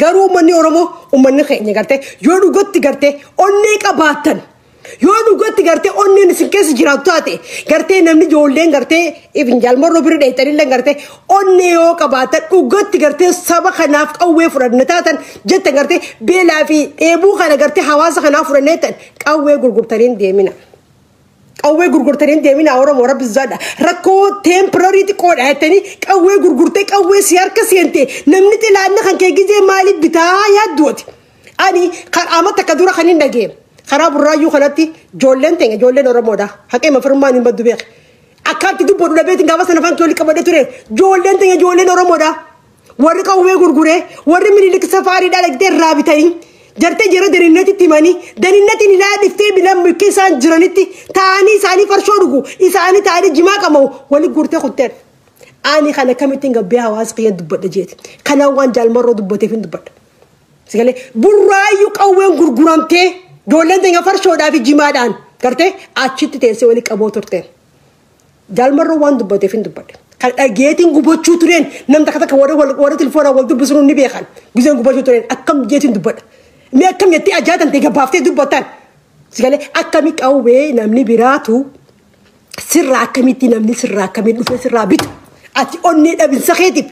Garuu uummanni Oromoo uummanni keenya gartee yoo dhugatti gartee onnee qabaatan. Yoo dhugatti gartee onneen isin keessa jiraatu taate gartee namni ijoolleen gartee ifin jaalmarroo bira dheeytanillee gartee onnee yoo qabaatan dhugatti gartee saba kanaaf qawwee fudhanne taatan jettan gartee beelaa fi dheebuu kana gartee hawaasa kanaaf fudhannee tan qawwee gurgurtaniin deemina. Qawwee gurgurtaniin deemina Oromoo rabbizaadha. Rakkoo temporary xiqqoodha jettanii qawwee gurgurtee qawwee si harka seente namni xilaanna kan kee gizee maaliif bitaa yaaddooti. Ani kan amata akka dura kan hin dhageem. Karaa burraayyuu kanatti ijoolleen teenya ijoolleen Oromoodha. Haqee mafirmaan hin baddu beek. Akkaatti dubboodhu dhabeetiin gaafa sana afaan keewwalii qabadee ture. Ijoolleen teenya ijoolleen Oromoodha. Warri qawwee gurguree warri Minilik safaariidhaa dhaqxee irraa bitanii jartee jara daninnatitti himanii daninnatiin ilaa dhiftee bilan bukkee isaan jiranitti taa'anii isaanii farshoo dhugu isaanii taa'anii jimaa qamaa'u wali gurtee kutteen. Ani kana kamittiin gabbee hawaasa kiyya dubbadha jeeti. Kanaan waan jaalmarroo dubbateef hin dubbadha. Sigalee burraayyuu qawween gurguramtee ijoolleen teenya farshoodhaa fi jimaadhaan gartee achitti teessee walii qaboo turteen. Jaalmarroo waan dubbateef hin dubbadha. Kan dhageetiin gubachuu tureen namni takka warra telefoonaa wal dubbisuun ni beekan. Gizeen gubachuu tureen akkam jeetiin dubbadha. Mee akkam jettee ajaa'atan ta'e gabaaftee dubbatan. Sigalee akkami qawwee namni biraatu sirraa akkamitti namni sirraa akkamiin dhufee sirraa bitu. Ati onnee dhabinsa keetiif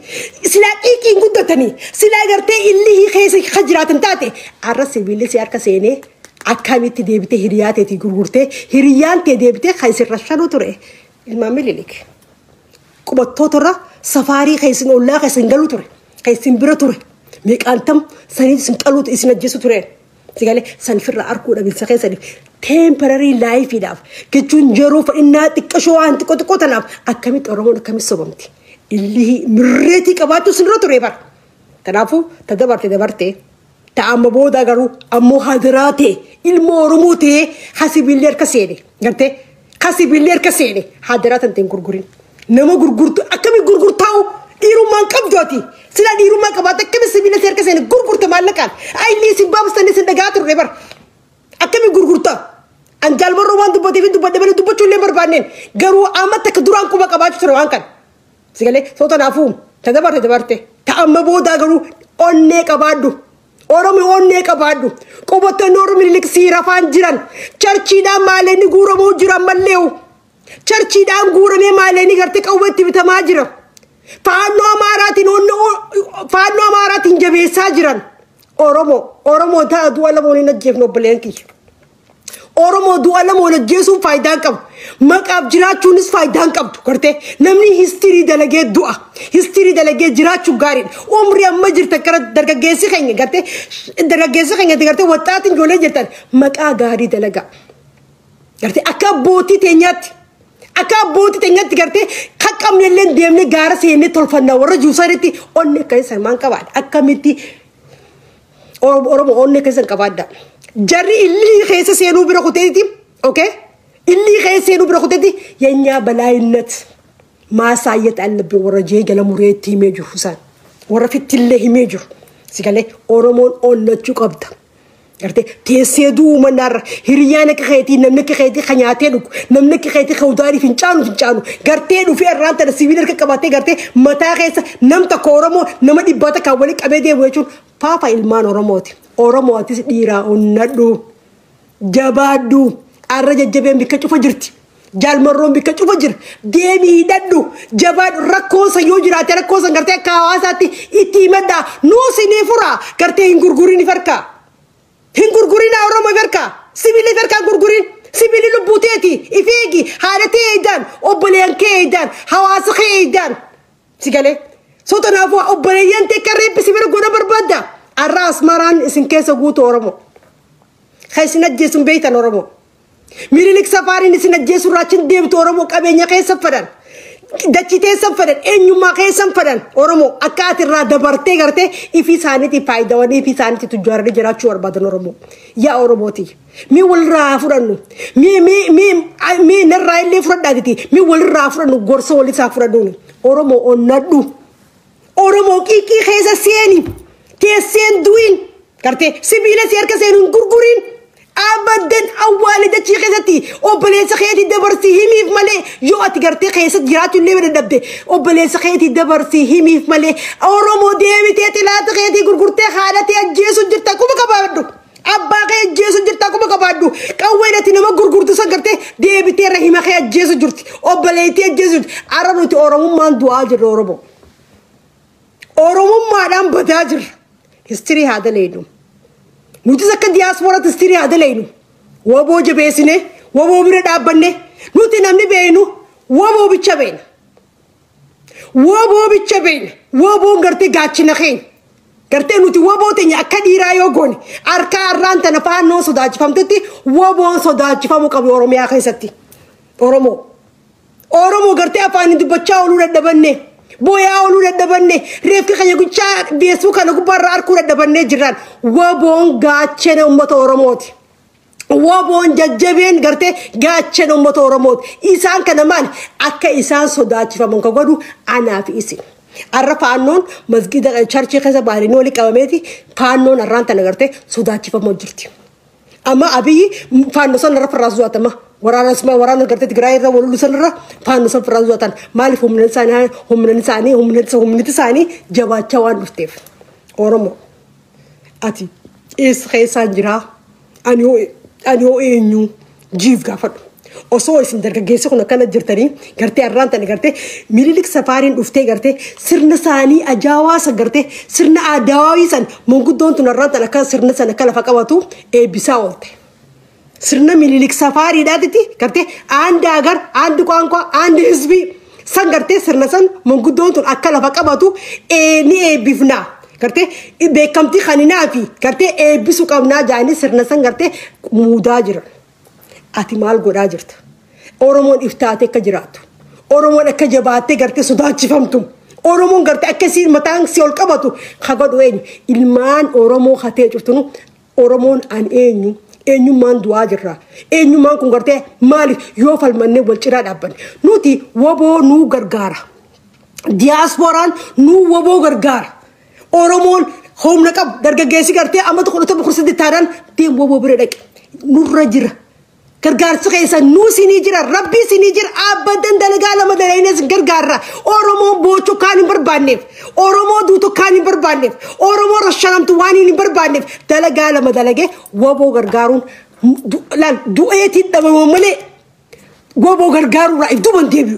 silaa dhiiqiin guddatanii silaa gartee illee keessa jiraatan taate har'a sibiilli si harka seenee akkamitti deebitee hiriyaa teetii gurgurtee hiriyaan tee deebitee kan sirra shanuu ture ilmaan Minilik. Qubattootarra safaarii keessin ollaa keessin galuu ture keessin bira ture meeqaantam sanii isin qaluutu isin ajjeesu ture. Sigalee sanfirra arkuu dhabinsa keessaniif temporary lifeidhaaf jechuun yeroo fadhinnaa xiqqashoo waan xiqqoo tanaaf akkamitti Oromoon akkamitti sobamti. Illee mirreetii qabaachuu sinirra ture bara. Kanaafuu dabarte ta'amma booda garuu ammoo hadiraa ta'e ilmoo Oromoo ta'e hasibillee harka seene gartee hasibillee harka seene hadiraa tan ta'e gurgurin nama gurgurtu akkami gurgurtaa'u dhiirummaan qabdu ati sila dhiirummaa qabaate akkami sibiila harka seene gurgurta maallaqaan ayillee sin baabsanii sin dhagaa turre bara akkami gurgurta an jaalmarroo waan dubbateef dubbadhe malee dubbachuu illee barbaanneen garuu amma takka duraan quba qabaachuu ture waan kan sigalee soota naafuu dabarte ta'amma booda garuu onnee qabaaddu. Oromoo onnee qabaaddu qubattoonni Oromoo Minilik siirafaan jiran charchiidhaan maaleenni guuramoo jiran malleewu charchiidhaan guuramee maaleenni gartee qawweetti bitamaa jira faannoo amaaraatiin jabeessaa jiran Oromoo ta'a du'a lamoon hin ajjeefne obboleen kiyya. Oromoo du'a lamoon ajjeesuun faayidaan qabu. Maqaaf jiraachuunis faayidaan qabdu gartee namni histirii dalagee du'a histirii dalagee jiraachuu gaariidha. Umrii amma jirta kara dargaggeessi keenya gartee waxxaatiin ijoollee jirtan maqaa gaarii dalagaa. Gartee akka abbootii teenyaatti gartee qaqqabnellee deemnee gaara seennee tolfannaa warra juusanitti onnee keessan maan qabaadha akkamitti Oromoo onnee keessan qabaadha. Jarri illee keessa seenuu bira kuteeti okay illee keessa seenuu bira kuteeti yeenyaa balaayinat maasaayet allabbi warra jeegala mureetti himee jiru isaan warra fittillee himee jiru sigalee Oromoon onnachuu qabda. Gartee teessee duumanarra hiriyaan akka keetii namni akka keetii kan nyaatee dhugu namni akka keetii kawdaanii fincaanu gartee dhufee irraan tana sibiila harka qabatee gartee mataa keessa nam tokko Oromoo nama dhibbaata kan walii qabee deemu jechuun paafa ilmaan Oromooti. Oromootis dhiiraa onnadhu jabaaddu arra jajjabeen bikka cufa jirti jaalmarroon bikka cufa jir deemii daddu jabaaddu rakkoosa yoo jiraate rakkoosa gartee akka hawaasaatti itti himadhaa nuusinii fura gartee hin gurgurin farkaa hin gurgurin Oromoo farkaa sibiilii farkaa gurgurin sibiilii lubbuuteeti ifeegi haadhatee eeydaan obboleen kee eeydaan hawaasa kee eeydaan sigalee sotonaafu obboleeyyan teekka reebbisi bira godha barbaadda arra asmaraan isin keessa guutu Oromoo خيسنا جيسون بيتنا ورمو ميريلك سفارين سنا جيسون راتشين ديم تورمو كابينيا خيسن فدان دچيتي سفدان انيو ما خيسن فدان ورمو اكاتي را دبرتي غرتي ايفي سانتي فايدا وني في سانتي تجار دي جرا چور بدن ورمو يا ورموتي مي ول رافرنو مي نراي لي فردادتي مي ول رافرنو غورسو ولي سافردون ورمو اونادو ورمو كي خيسا سيني كيسين دوين كرتي سبيله سيرك سينون غرغرين ابدا اول دتي خيتي وبليس خيتي دبرتي همي في ملي جو اتغرتي خيست جرات اللي من الدبده وبليس خيتي دبرتي همي في ملي اورمو ديمي تي لا خيتي غرغرتي خالتي جيسو جرتا كوما كبادو ابا خي جيسو جرتا كوما كبادو قوينتي نما غرغرتو سغرتي ديبي تي رحيما خي جيسو جرتي وبليتي جيسو عربتي اورمو مان دواجر اورمو مادام بداجر هستري هذا لينو نوتي دياسبورا تستري هذا لينو وابو جبيسني وابو برد أبني نوتي نمني بينو وابو بيتشبين وابو غرتي غاتشنا خين غرتي نوتي وابو تنيا كديرا يوغوني أركا أران تنفع نو صداج فهمتتي وابو صداج فهمو كبي أوروميا خيستي أورومو غرتي أفاني دي بچا أولو ردبني بويا أولو ردبني ريفكي خانيا كنشا بيسو كانو كبار أركو ردبني جران وابون غاتشنا أمت أوروموتي وابون ججبين غرتي غاتشنا أمت أوروموت إسان كنمان أكا إسان صداج فهمو كبارو أنا في إسين عرف عنون مسجد شرچي خزا بارينو لي قوامتي فانون أرانتا نغرتي صداج فهمو جرتي أما أبي فانوسان رف الرازواتما ورانا اسمه ورانا قرتي تقراي ذا ولو سنرة فانوسان في الرازواتان مالف هم من الثاني جواد جوان مفتيف أورمو أتي إس خيسان جرا أنيو إنيو جيف غافر أصو اسم درجة جيسو كنا كنا جرتني قرتي أرانتا نقرتي ميليك سفارين أفتي قرتي سرنا ثاني أجاواس قرتي سرنا أداويسان موجود دون تنرانتا لكان سرنا سنة كلا فكواتو بيساولتي سرنا ميليك سفاري داتي قرتي عند أجر عند قانقا عند حزبي سان قرتي سرنا سن موجود دون تن أكلا فكواتو ني بيفنا قرتي بكمتي خانينا في قرتي بيسو كمنا جاني سرنا سن قرتي موداجر أتمال غراجرت أورمون إفتاتي كجراتو أورمون أكجباتي غرتي صداقي فهمتم أورمون غرتي أكسير متان سيول كباتو خبر وين إلمان أورمون خاتي جفتنو أورمون أن إنيو مان دواجرة إنيو مان كون غرتي مالي يوفل مني والشراد أبن نوتي وابو نو غرغارة دياسبوران نو وابو غرغارة أورمون هم نكاب درجة جيسي غرتي أما تقولوا تبخرس دي تاران تيم وابو بردك نور رجرة كرجار سخيسا نوسي نيجرا ربي سنيجر أبدا دلقالا مدلينس كرجارا أورمو بوچو كاني بربانيف أورمو دوتو كاني بربانيف أورمو رشالم تواني بربانيف دلقالا مدلقه وابو كرجارون لا دوئتي دمو ملي وابو كرجارو رأيف دوبن ديبيو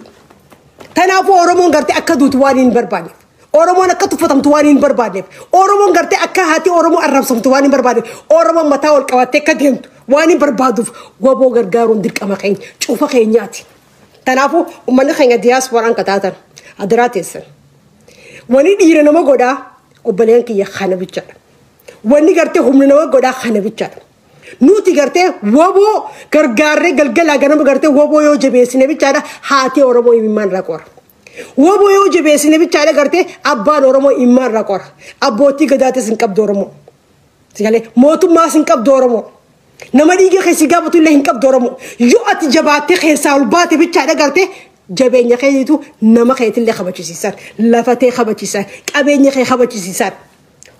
تنافو أورمو كرتي أكدو تواني بربانيف أورمو نكتو فتم تواني بربانيف أورمو كرتي أكا هاتي أورمو أربسم تواني بربانيف أورمو متاول كواتي كديمتو واني بربادوف وابو غرغارون ديك اماخين شوفا خينياتي تنافو ومن خينيا دياسبورا كتاتن ادراتيسن واني ديرنا ما غودا وبلين كي خانه بيچا واني غرتي همنا ما غودا خانه بيچا نوتي غرتي وابو غرغاري گلگلا غنم غرتي وابو يو جبيسني بيچا هاتي اورمو يمان راكور وابو يو جبيسني بيچا غرتي ابا اورمو يمان راكور ابوتي غداتي سنكب دورمو سيغالي موتو ما سنكب دورمو نمدي جي خيسي قابطو اللي هنكب دورمو يؤتي جباتي خيسا والباتي بيتشا قرتي جبيني خيتو نما خيت اللي خبتشي سيسان لفتي خبتشي سان قبيني خي خبتشي سيسان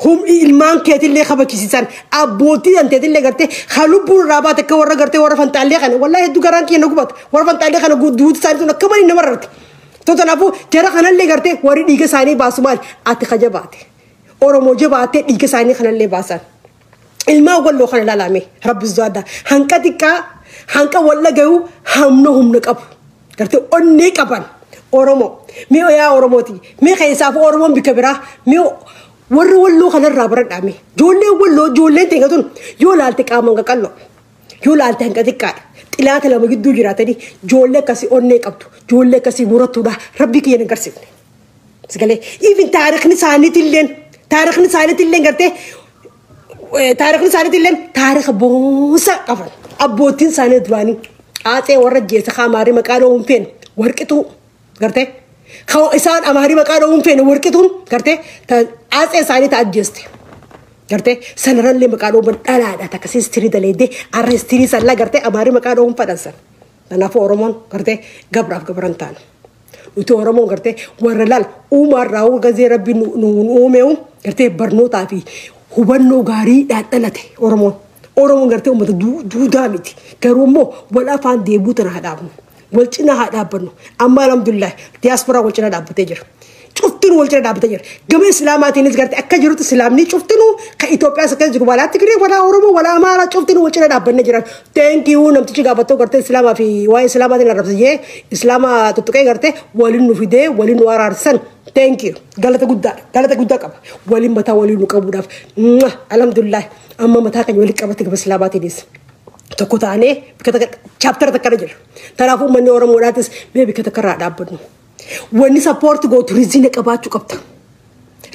هم إلمان كيت اللي خبتشي سيسان أبوتي أنت اللي قرتي خلوبو راباتك ورا قرتي ورا فانتالي خاني والله يدو قران كي نقبط ورا فانتالي خاني قود دود سانتو نكماني نمررت تتنافو جرا خانا اللي قرتي وري ديك ساني باسمال آتي خجباتي ورمو جباتي ديك ساني خانا اللي باسان ilmaa walloo kana ilaalame rabbi zuwaada hanqa xiqqaa hanqa walla gayu humna qabu gartee onnee qaban oromoo mee yaa oromooti mee keessaafu oromoon bika biraa mee warri walloo kanarraa baradhaame joolleen walloo joolleen teegatun yoo laalte qaama qaqalloo yoo laalte hanqa xiqqaadha xilaata lama gidduu jiraatanii joollee akkasii onnee qabdu joollee akkasii murattuudha rabbi kiyya hin agarsiifne sagalee even taarikhni isaaniitillee gartee taarikhni isaaniitillee taarikha boonsa qaban abbootiin isaanii duraanii aatsee warra jeessa kaamaarii maqaa dhoowwan feene warqituu gartee isaan amaarii maqaa dhoowwan feene warqituun gartee aatsee isaanii ta'ajjeeste gartee sanarallee maqaa dhoowwan dhalaadha takkasii istirii daleedee arra istirii sallaa gartee amaarii maqaa dhoowwan fadhansan kanaafuu oromoon gartee gabraaf gabran taana nuti oromoon gartee warra laal uumaarraa gazee rabbi nu uumeewu gartee barnootaa fi hubannoo gaarii dhalate oromoon gartee uummata duudaa miti garuu immoo wal afaan deebuu tana haadhaabnu wal cinaa haadhaabbannu amma alhamdulillah diyaasporaa wal cinaa dhaabbatee jira cuftin wal cinaa dhaabbatee jira gama islaamaatiinis gartee akka jirutti islaamni cuftinu ka Itoophiyaas akka jiru walaa Tigiree walaa Oromoo walaa Amaaraa cuftinu wal cinaa dhaabbannee jiran thank you namtichi gaafatoo gartee islaamaa fi waa'ee islaamaatiin arrabsiyee islaamaa tuttuqee gartee waliin nu fidee waliin nu araarsan thank you galata guddaa qaba waliin mataa waliin nu qabuudhaaf alhamdulillah amma mataa kan waliin qabate gaba islaamaatiinis tokko taanee bika chaptera takkana jira kanaafuu manni oromoodhaatis mee bika takkarraa dhaabbannu wanni sappoorti gootu riizina qabaachuu qabda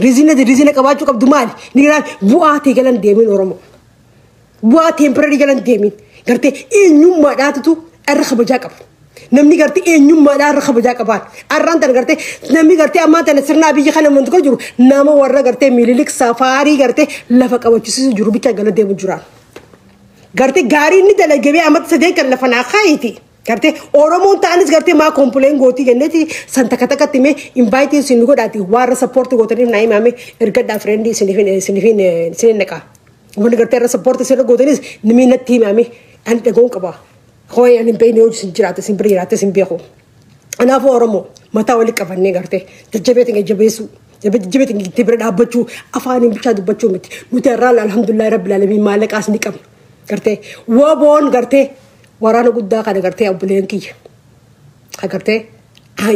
riizina qabaachuu qabdu maali niiraan bu'aa ta'e galan deemin oromoo bu'aa teempireerii galan deemin gartee eenyummaadhaatitu irra kabajaa qaba namni gartee eenyummaadhaan irra kabajaa qabaan arraan tan gartee namni gartee ammaa tan sirnaa biyya kana mantu kan jiru nama warra gartee mililik safaarii gartee lafa qabachiisu jiru bicha gala deemu jiraan gartee gaarii inni dalagee amata sadeen kan lafa naa kaayiti gartee oromoon ta'anis gartee maa kompileen gootii jenneeti san takkaatti mee invaayitii isin godhaati warra sappoortii gootaniif naa himame ergadhaa fireendii isiniif naqaa wanni gartee irra sappoortii isin gootanis nimii natti himame ani dhaga'uun qabaa hooy ani beekne hojii sin jiraate sin bira jiraate sin beeku kanaafuu oromoo mataa walii qabannee gartee jajjabeetiin jabeessuu jajjabeetiin itti bira dhaabbachuu afaaniin bichaa dubbachuu miti nuti irraa alhamdulillah rabbil alamin maallaqaas ni qabna gartee waboon gartee waraana guddaa kana gartee abbuleen kiyya gartee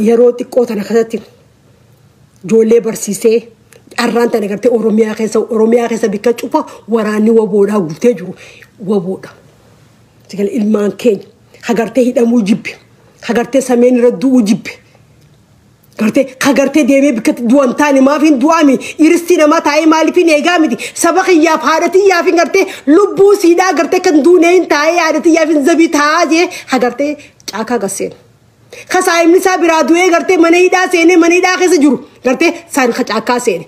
yeroo xiqqoo tana keessatti ijoollee barsiisee arraan tana gartee oromiyaa keessa bikka cufa waraanni waboodhaa guutee jiru waboodha sigal ilmaan keenya hagartee hidhamuu jibbe hagartee sameen irra du'uu jibbe gartee deemee bikka du'an taane maafiin du'aami iristii namaa taa'ee maaliifin eegaa miti saba kiyyaaf haadhatiyyaaf gartee lubbuu siidhaa gartee kan duuneen taa'ee haadhatiyyaaf zabii taa'aa jee hagartee caakaa gasseen kasaayimni isaa biraa du'ee gartee mana hidhaa seenee mana hidhaa keessa jiru gartee san caakaa seene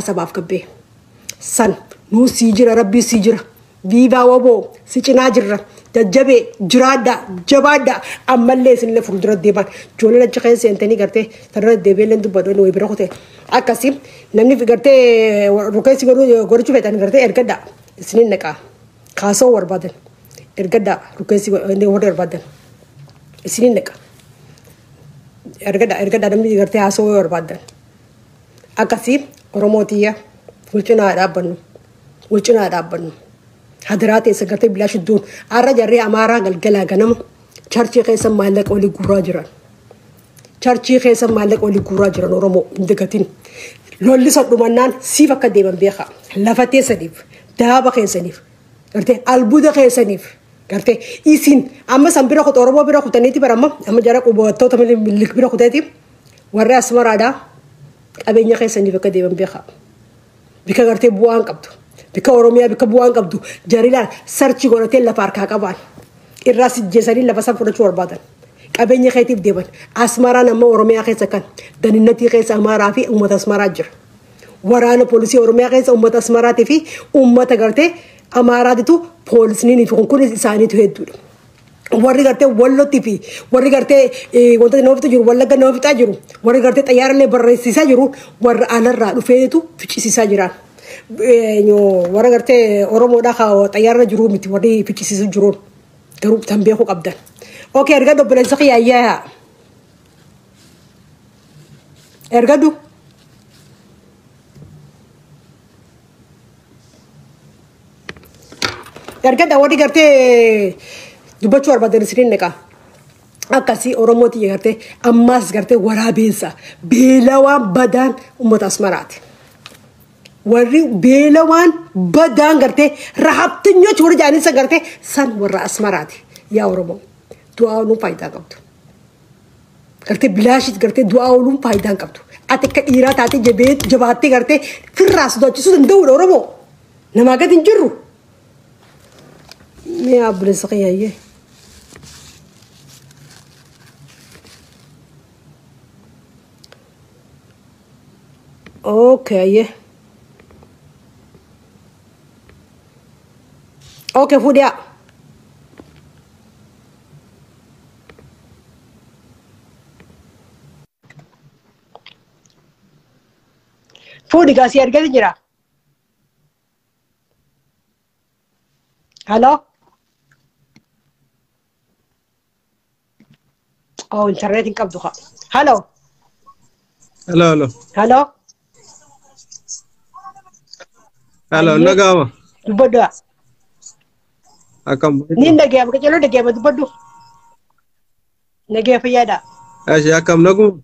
sabaaf gabbee san nuu sii jira rabbii sii jira viivaa waboo si cinaa jirra jajjabe jiraadda jabaadda ammallee isinillee fuuldura deeman ijoolleen achi keessa seentanii gartee sarara deebiileen dubbadoonni wayii bira kutee akkasii namni gartee rukeessi gorichuu fedhan gartee ergadda isinin naqaa kaasoo barbaadan ergadda rukeessi warra barbaadan isinin naqa ergadda namni gartee haasoo barbaadan akkasii oromootiyya wulcinaa dhaabbannu hadiraate sagartee bilaash duun arra jarree amaaraa galgalaa ganama charchii keessa maallaqa walii guuraa jiran oromoo indigatiin lollisa dhumannaan siif akka deeman beeka lafa teessaniif daaba keessaniif gartee albuuda keessaniif gartee isin amma san bira kutu oromoo bira kutaniiti baramma amma jara qubattoota milik bira kuteeti warra asmaraadhaa qabeenya keessaniif akka deeman beeka bika gartee bu'aan qabdu bika oromiyaa bika bu'aan qabdu jarilaan sarchi godhatee lafa harkaa qabaan irraa sijjeessanii lafa san fudhachuu barbaadan qabeenya keetiif deeman asmaraan amma oromiyaa keessa kan daninnatii keessa amaaraa fi uummata asmaraa jira waraana poolisii oromiyaa keessa uummata asmaraatii fi uummata gartee amaaraatitu poolisniin fi kunkunis isaaniitu hedduudha warri gartee wallootti fi warri gartee wanta nama fixaa jiru wallagga nama fixaa jiru warri gartee xayyaarallee barreessisaa jiru warra alarraa dhufeetu ficcisiisaa jiraan warra gartee oromoodhaa kaa xayyaarra jiru miti warri ficcisiisu jiruun garuu tan beekuu qabdan okay erga dobbileessa kiyyaayyaa ergadu erga daawwadii gartee dubbachuu barbaadan isiniin neqa akkasii oromooti gartee ammas gartee waraabessa beelawaan badaan uummata asmaraati warri beelawaan badaan gartee rahabtinyochi warri jaanisa gartee san warra asmaraati yaa oromoo du'aa ooluun faayidaa qabdu gartee bilaashit gartee du'aa ooluun faayidaa qabdu ati akka dhiiraa taatee jabaattee gartee firraa sodaachisuu danda'uudha oromoo namaa gadi hin jirru. مية برزقية هي اوكي اوكي فوديا فودي قاسي ارقد جرا هلو او انترنت انقبضوا خا هلو هلو هلو هلو نقاوة دبدو أكم نين دقيقة بكجلو دقيقة دبدو نقيقة فيادا أشي أكم نقوم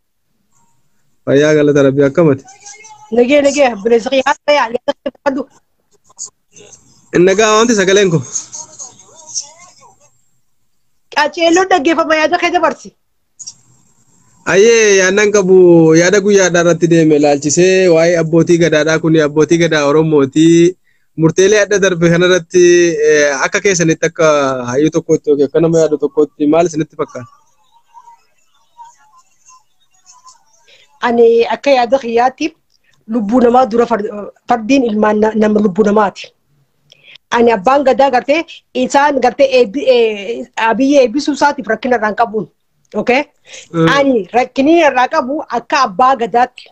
فيا قال ترى أكمت نقيقة برزقي حتى يعني دبدو النقاوة أنت سكالينكو أشيلو دقيقة فيادا كده برسي Aye yaannan qabu yaada guyyaadhaa irratti deeme ilaalchisee waa'ee abbootii gadaadhaa kun abbootii gadaa Oromooti. Murteelee adda darbe kanarratti akka keessanitti akka hayyuu tokkotti yookiin akka nama yaadu tokkotti maal isinitti fakkaata? Ani akka yaada xiyyaatti lubbuu namaa dura fardiin ilmaan nama lubbuu namaati. Ani abbaan gadaa gartee isaan gartee abiyyee eebbisuu isaatiif rakkina irraan qabuun. Okay? Ani rakkini irraa qabu akka abbaa gadaatti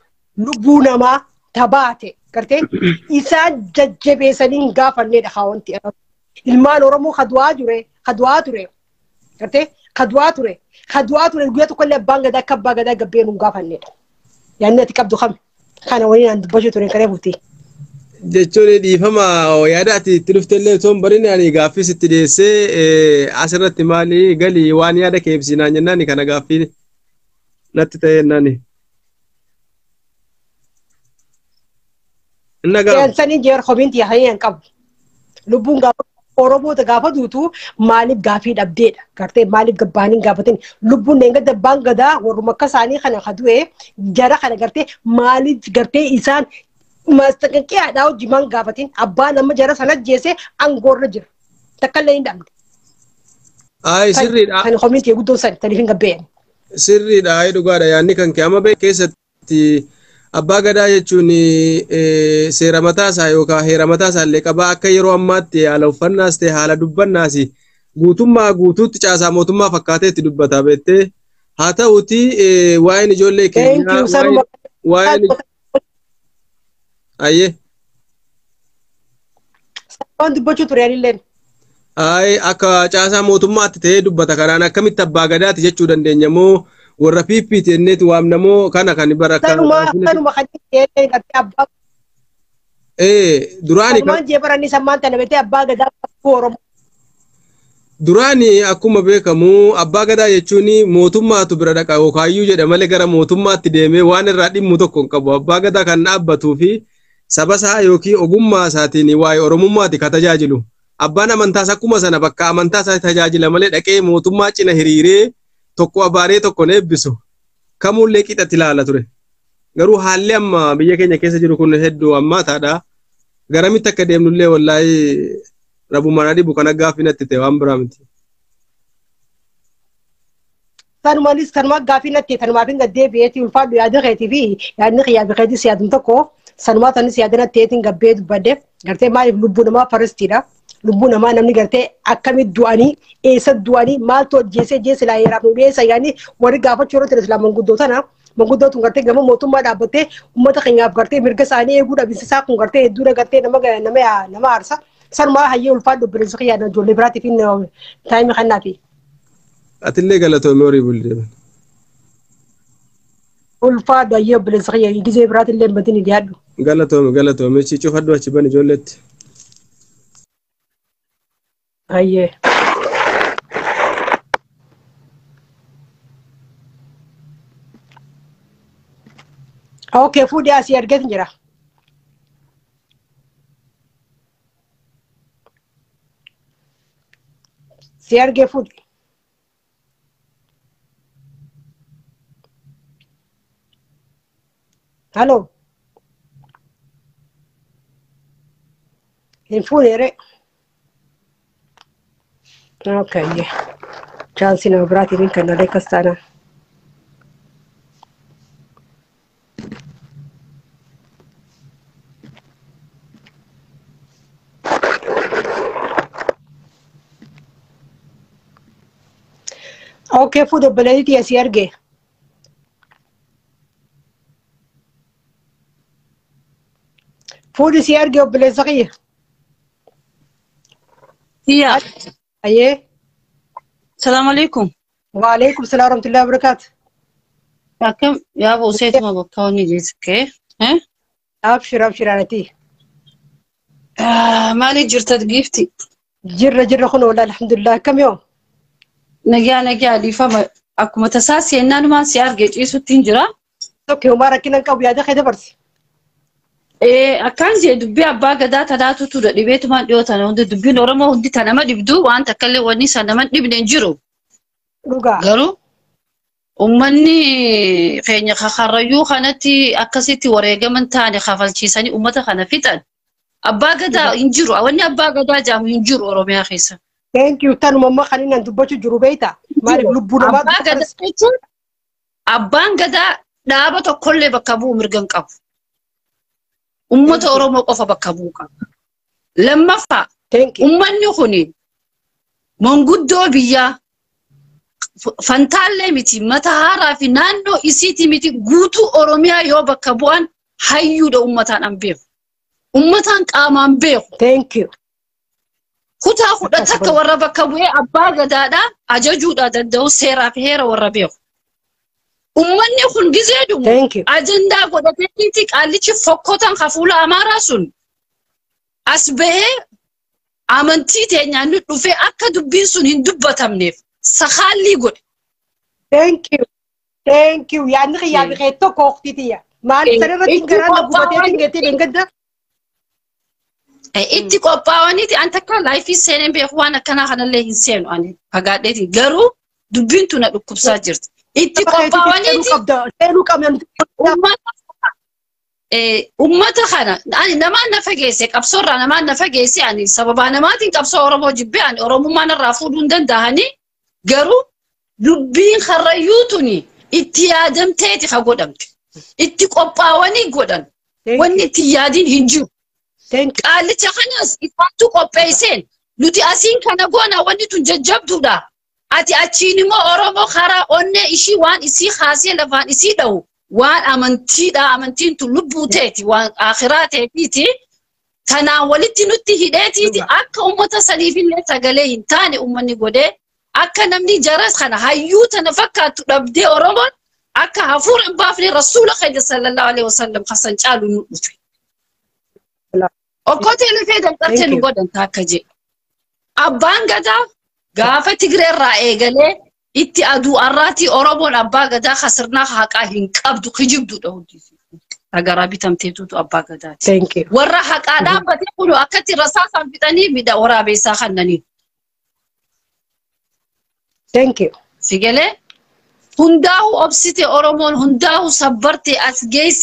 lubbuu namaa tabaate gartee isaan jajjabeessanii hin gaafanneedha hawanti ilmaan Oromoo kadu'aa ture gartee kadu'aa ture guyyaa tokkollee abbaan gadaa akka abbaa gadaa gabbeen hin gaafanneedha yaanni ati qabdu kam kana waliin aan dubbachuu ture karee buutee. Jechuun dhiifama yaada ati itti dhuftellee osoo hin barin ani gaaffii itti dhiyeessee asirratti maali galii waan yaada kee ibsinaan jennaan kana gaaffii natti ta'e jennaan. Sanii jeer kominti yaa'ee hin qabu. Lubbuun gaafa Oromoota gaafa duutu maaliif gaaffii dhabdeedha. Gartee maaliif gabbaaniin gaafatin lubbuun eeggadda abbaan gadaa warruma akka isaanii kana kadu'ee jara kana gartee maaliif gartee isaan mastaqaqee haadhaa hojii maan gaafatin abbaa nama jara sana jeesee aangoorra jira. Takkallee hin dhabne. Ayi sirriidha. Kan kominti guddoo sani taniif hin gabbeen. Sirriidha ayi dhugaadha yaanni kan kee amma beeku keessatti abbaa gadaa jechuun seera mataasaa yookaan heera mataasaa illee qabaa akka yeroo ammaatti haala uffannaas ta'e haala dubbannaas guutummaa guutuutti caasaa mootummaa fakkaatee itti dubbata beektee haa ta'uuti waa'een ijoollee keenyaa waa'een ayyee. Waan dubbachuu ture anilleen. Ayi akka caasaa mootummaatti ta'ee dubbata kanaan akkamitti abbaa gadaati jechuu dandeenya moo warra piippiiti jenneeti waamnamoo kana kan baraka. Sanuma kan jedhee gartee abbaa. Duraani kan. Kan jeebaranii sammaan tana beetee abbaa gadaa Oromoo. Duraani akkuma beekamu abbaa gadaa jechuun mootummaatu bira dhaqa yookaan jedha malee gara mootummaatti deemee waan irraa dhimmu tokko hin qabu. Abbaa gadaa kan dhaabbatuu fi saba isaa yookiin ogummaa isaatiin waa'ee Oromummaati kan tajaajilu. Abbaan amantaas akkuma sana bakka amantaa isaa tajaajila malee dhaqee mootummaa cina hiriiree tokko abaaree tokko eebbisu kamullee qixatti ilaala ture. Garuu haalli amma biyya keenya keessa jiru kun hedduu ammaataadha. Garamitti akka deemnullee wallaahi rabumaan adibu kana gaaffii natti ta'e waan biraa miti. Sanumanis kanuma gaaffii natti tanumaaf hin gaddeebi'eeti ulfaadhu yaada keetii fi yaadni xiyyaa keetis yaadum tokko sanumaa tanis yaada natti ta'eetiin gabbee dubbadde gartee maaliif lubbuu namaa faristiidha. Lubbuu namaa namni gartee akkamitti du'anii eessa du'anii maaltu hojjeessee jeessa laa heeraaf nu dhiyeessa yaani warri gaafachuu irratti islaa manguddoo tana manguddootu gartee gama mootummaa dhaabbattee uummata keenyaaf gartee mirga isaanii eeguu dhabinsisaa kun gartee hedduudha gartee nama aarsa sanumaa hayyee ulfaadhu bireessa yaada ijoollee biraatiif taa'imii kannaafi. Atillee galatoomee horii buldeema. Ulfaadhu hayyee bireessa gizee biraatillee badini dhiyaadhu. Galatoomee cufadhu achi ban ijoolleetti. Hayyee. Okay, fuudhee asii argatin jira. Si argee fuudhi. Halloo. Hin fuudheere. Okay, chaansii nama biraatiin kan nalee akkas taanaan. Okay, fuudhe obboleettii asii argee. Fuudhi si argee obboleessa kiyya. يا Hayyee. السلام عليكم. Waalaikum salaam warahmatullahi wabarakatuh. يا كم يا ابو سيد ما بكوني جيسك ها Abshir abshir anatii. مالي جرت تقيفتي Jirra kun wala alhamdulillah kam yoom. نجا لي فما اكو متساسي ان انا ما سيار جيت يسو تنجرا Tokko homaa rakkinan qabu yaada kee dabarsi. اكان جي دبي ابا غدا تداتو تو دبيت ما ديوتا نو دبي نورمو هندي تنما دبدو وان تكلي وني سنما دبن جيرو Dhugaa. غرو أمني خيني خخرجو خانتي أكسيتي وريجا من تاني خافلتشيساني أمتها خنا فتن أبا قدا ينجرو أولني أبا قدا جام ينجرو أرومي أخيسا Thank you tan mamma kaninan dubbachuu jiru beeyta. Maaliif lubbuu namaa أبا قدا أبا قدا دابة كل بكابو مرجن كاب أمتها أرومي قفا بكابو كاب لما فا Thank you. أمني خوني من قدو بيا فانتالي متي متهارا في نانو إسيتي متي قوتو أوروميا يو بكابوان حيو دا أمتان أمبيخ أمتان قامان بيخ Thank you. كتا خدا تكا ورا بكابوه أبا غدادا أجاجو دا دو سيرا في هيرا ورا بيخ أمني خون جزيدو Thank you. أجندا قدا تكيتك أليش فوقوتان خفولا أماراسون أسبه أمنتي تنيانو نفي أكا دبينسون هندوبة تمنيف سخالي قد Thank you. Thank you. Yaadni kee yaadni kee tokko waqtiitiya. Maaliif sanarratti garaan na gubatee dingatee dingadda? itti qophaa'aniiti an takka laayifii seeneen beeku waan akkanaa kanallee hin seenu ani fagaadheeti garuu dubbiin tuna dhukkubsaa jirti. Itti qophaa'aniiti seenuu qabna. ummata kana ani namaan na fageesse qabsoorraa namaan na fageesse ani sababaa namaatiin qabsoo Oromoo jibbee ani Oromummaan irraa fuudhuu hin danda'anii garuu dubbiin karrayyuutuni itti yaadamteeti ka godhamte. Itti qophaa'anii godhan wanni itti yaadiin hin jiru. Qaalicha kanas ifaatu qopheesseen nuti asiin kana goona wanni tun jajjabduudha. Ati achiin immoo Oromoo karaa onnee ishii waan isii kaasee lafaan isii dhawu waan amantiidha amantiin tun lubbuu teeti waan akhiraa teetiiti tanaan walitti nutti hidheetiiti akka ummata saniifillee sagalee hin taane ummanni godhee akka namni jaras kana hayyuu tana fakkaattu dhabdee Oromoon akka hafuura hin baafne rasuula keenya sallallahu alaihi wasallam hasan caalu nu dhufe. Okkotee lafee danqartee nu godhan taakka jee. Abbaan gadaa gaafa Tigree irraa eegalee itti aduu arraatii Oromoon abbaa gadaa kasirnaa haqaa hin qabdu kijibduudha hundisi. Agaraa bitamteetutu abbaa gadaati. Warra haqaa dhaabbatee kunu akkatti rasaasaan fixanii midha waraabeessaa kannanii. Thank you. Sigalee hundaahu obsite Oromoon hundaahu sabbarte as geessi.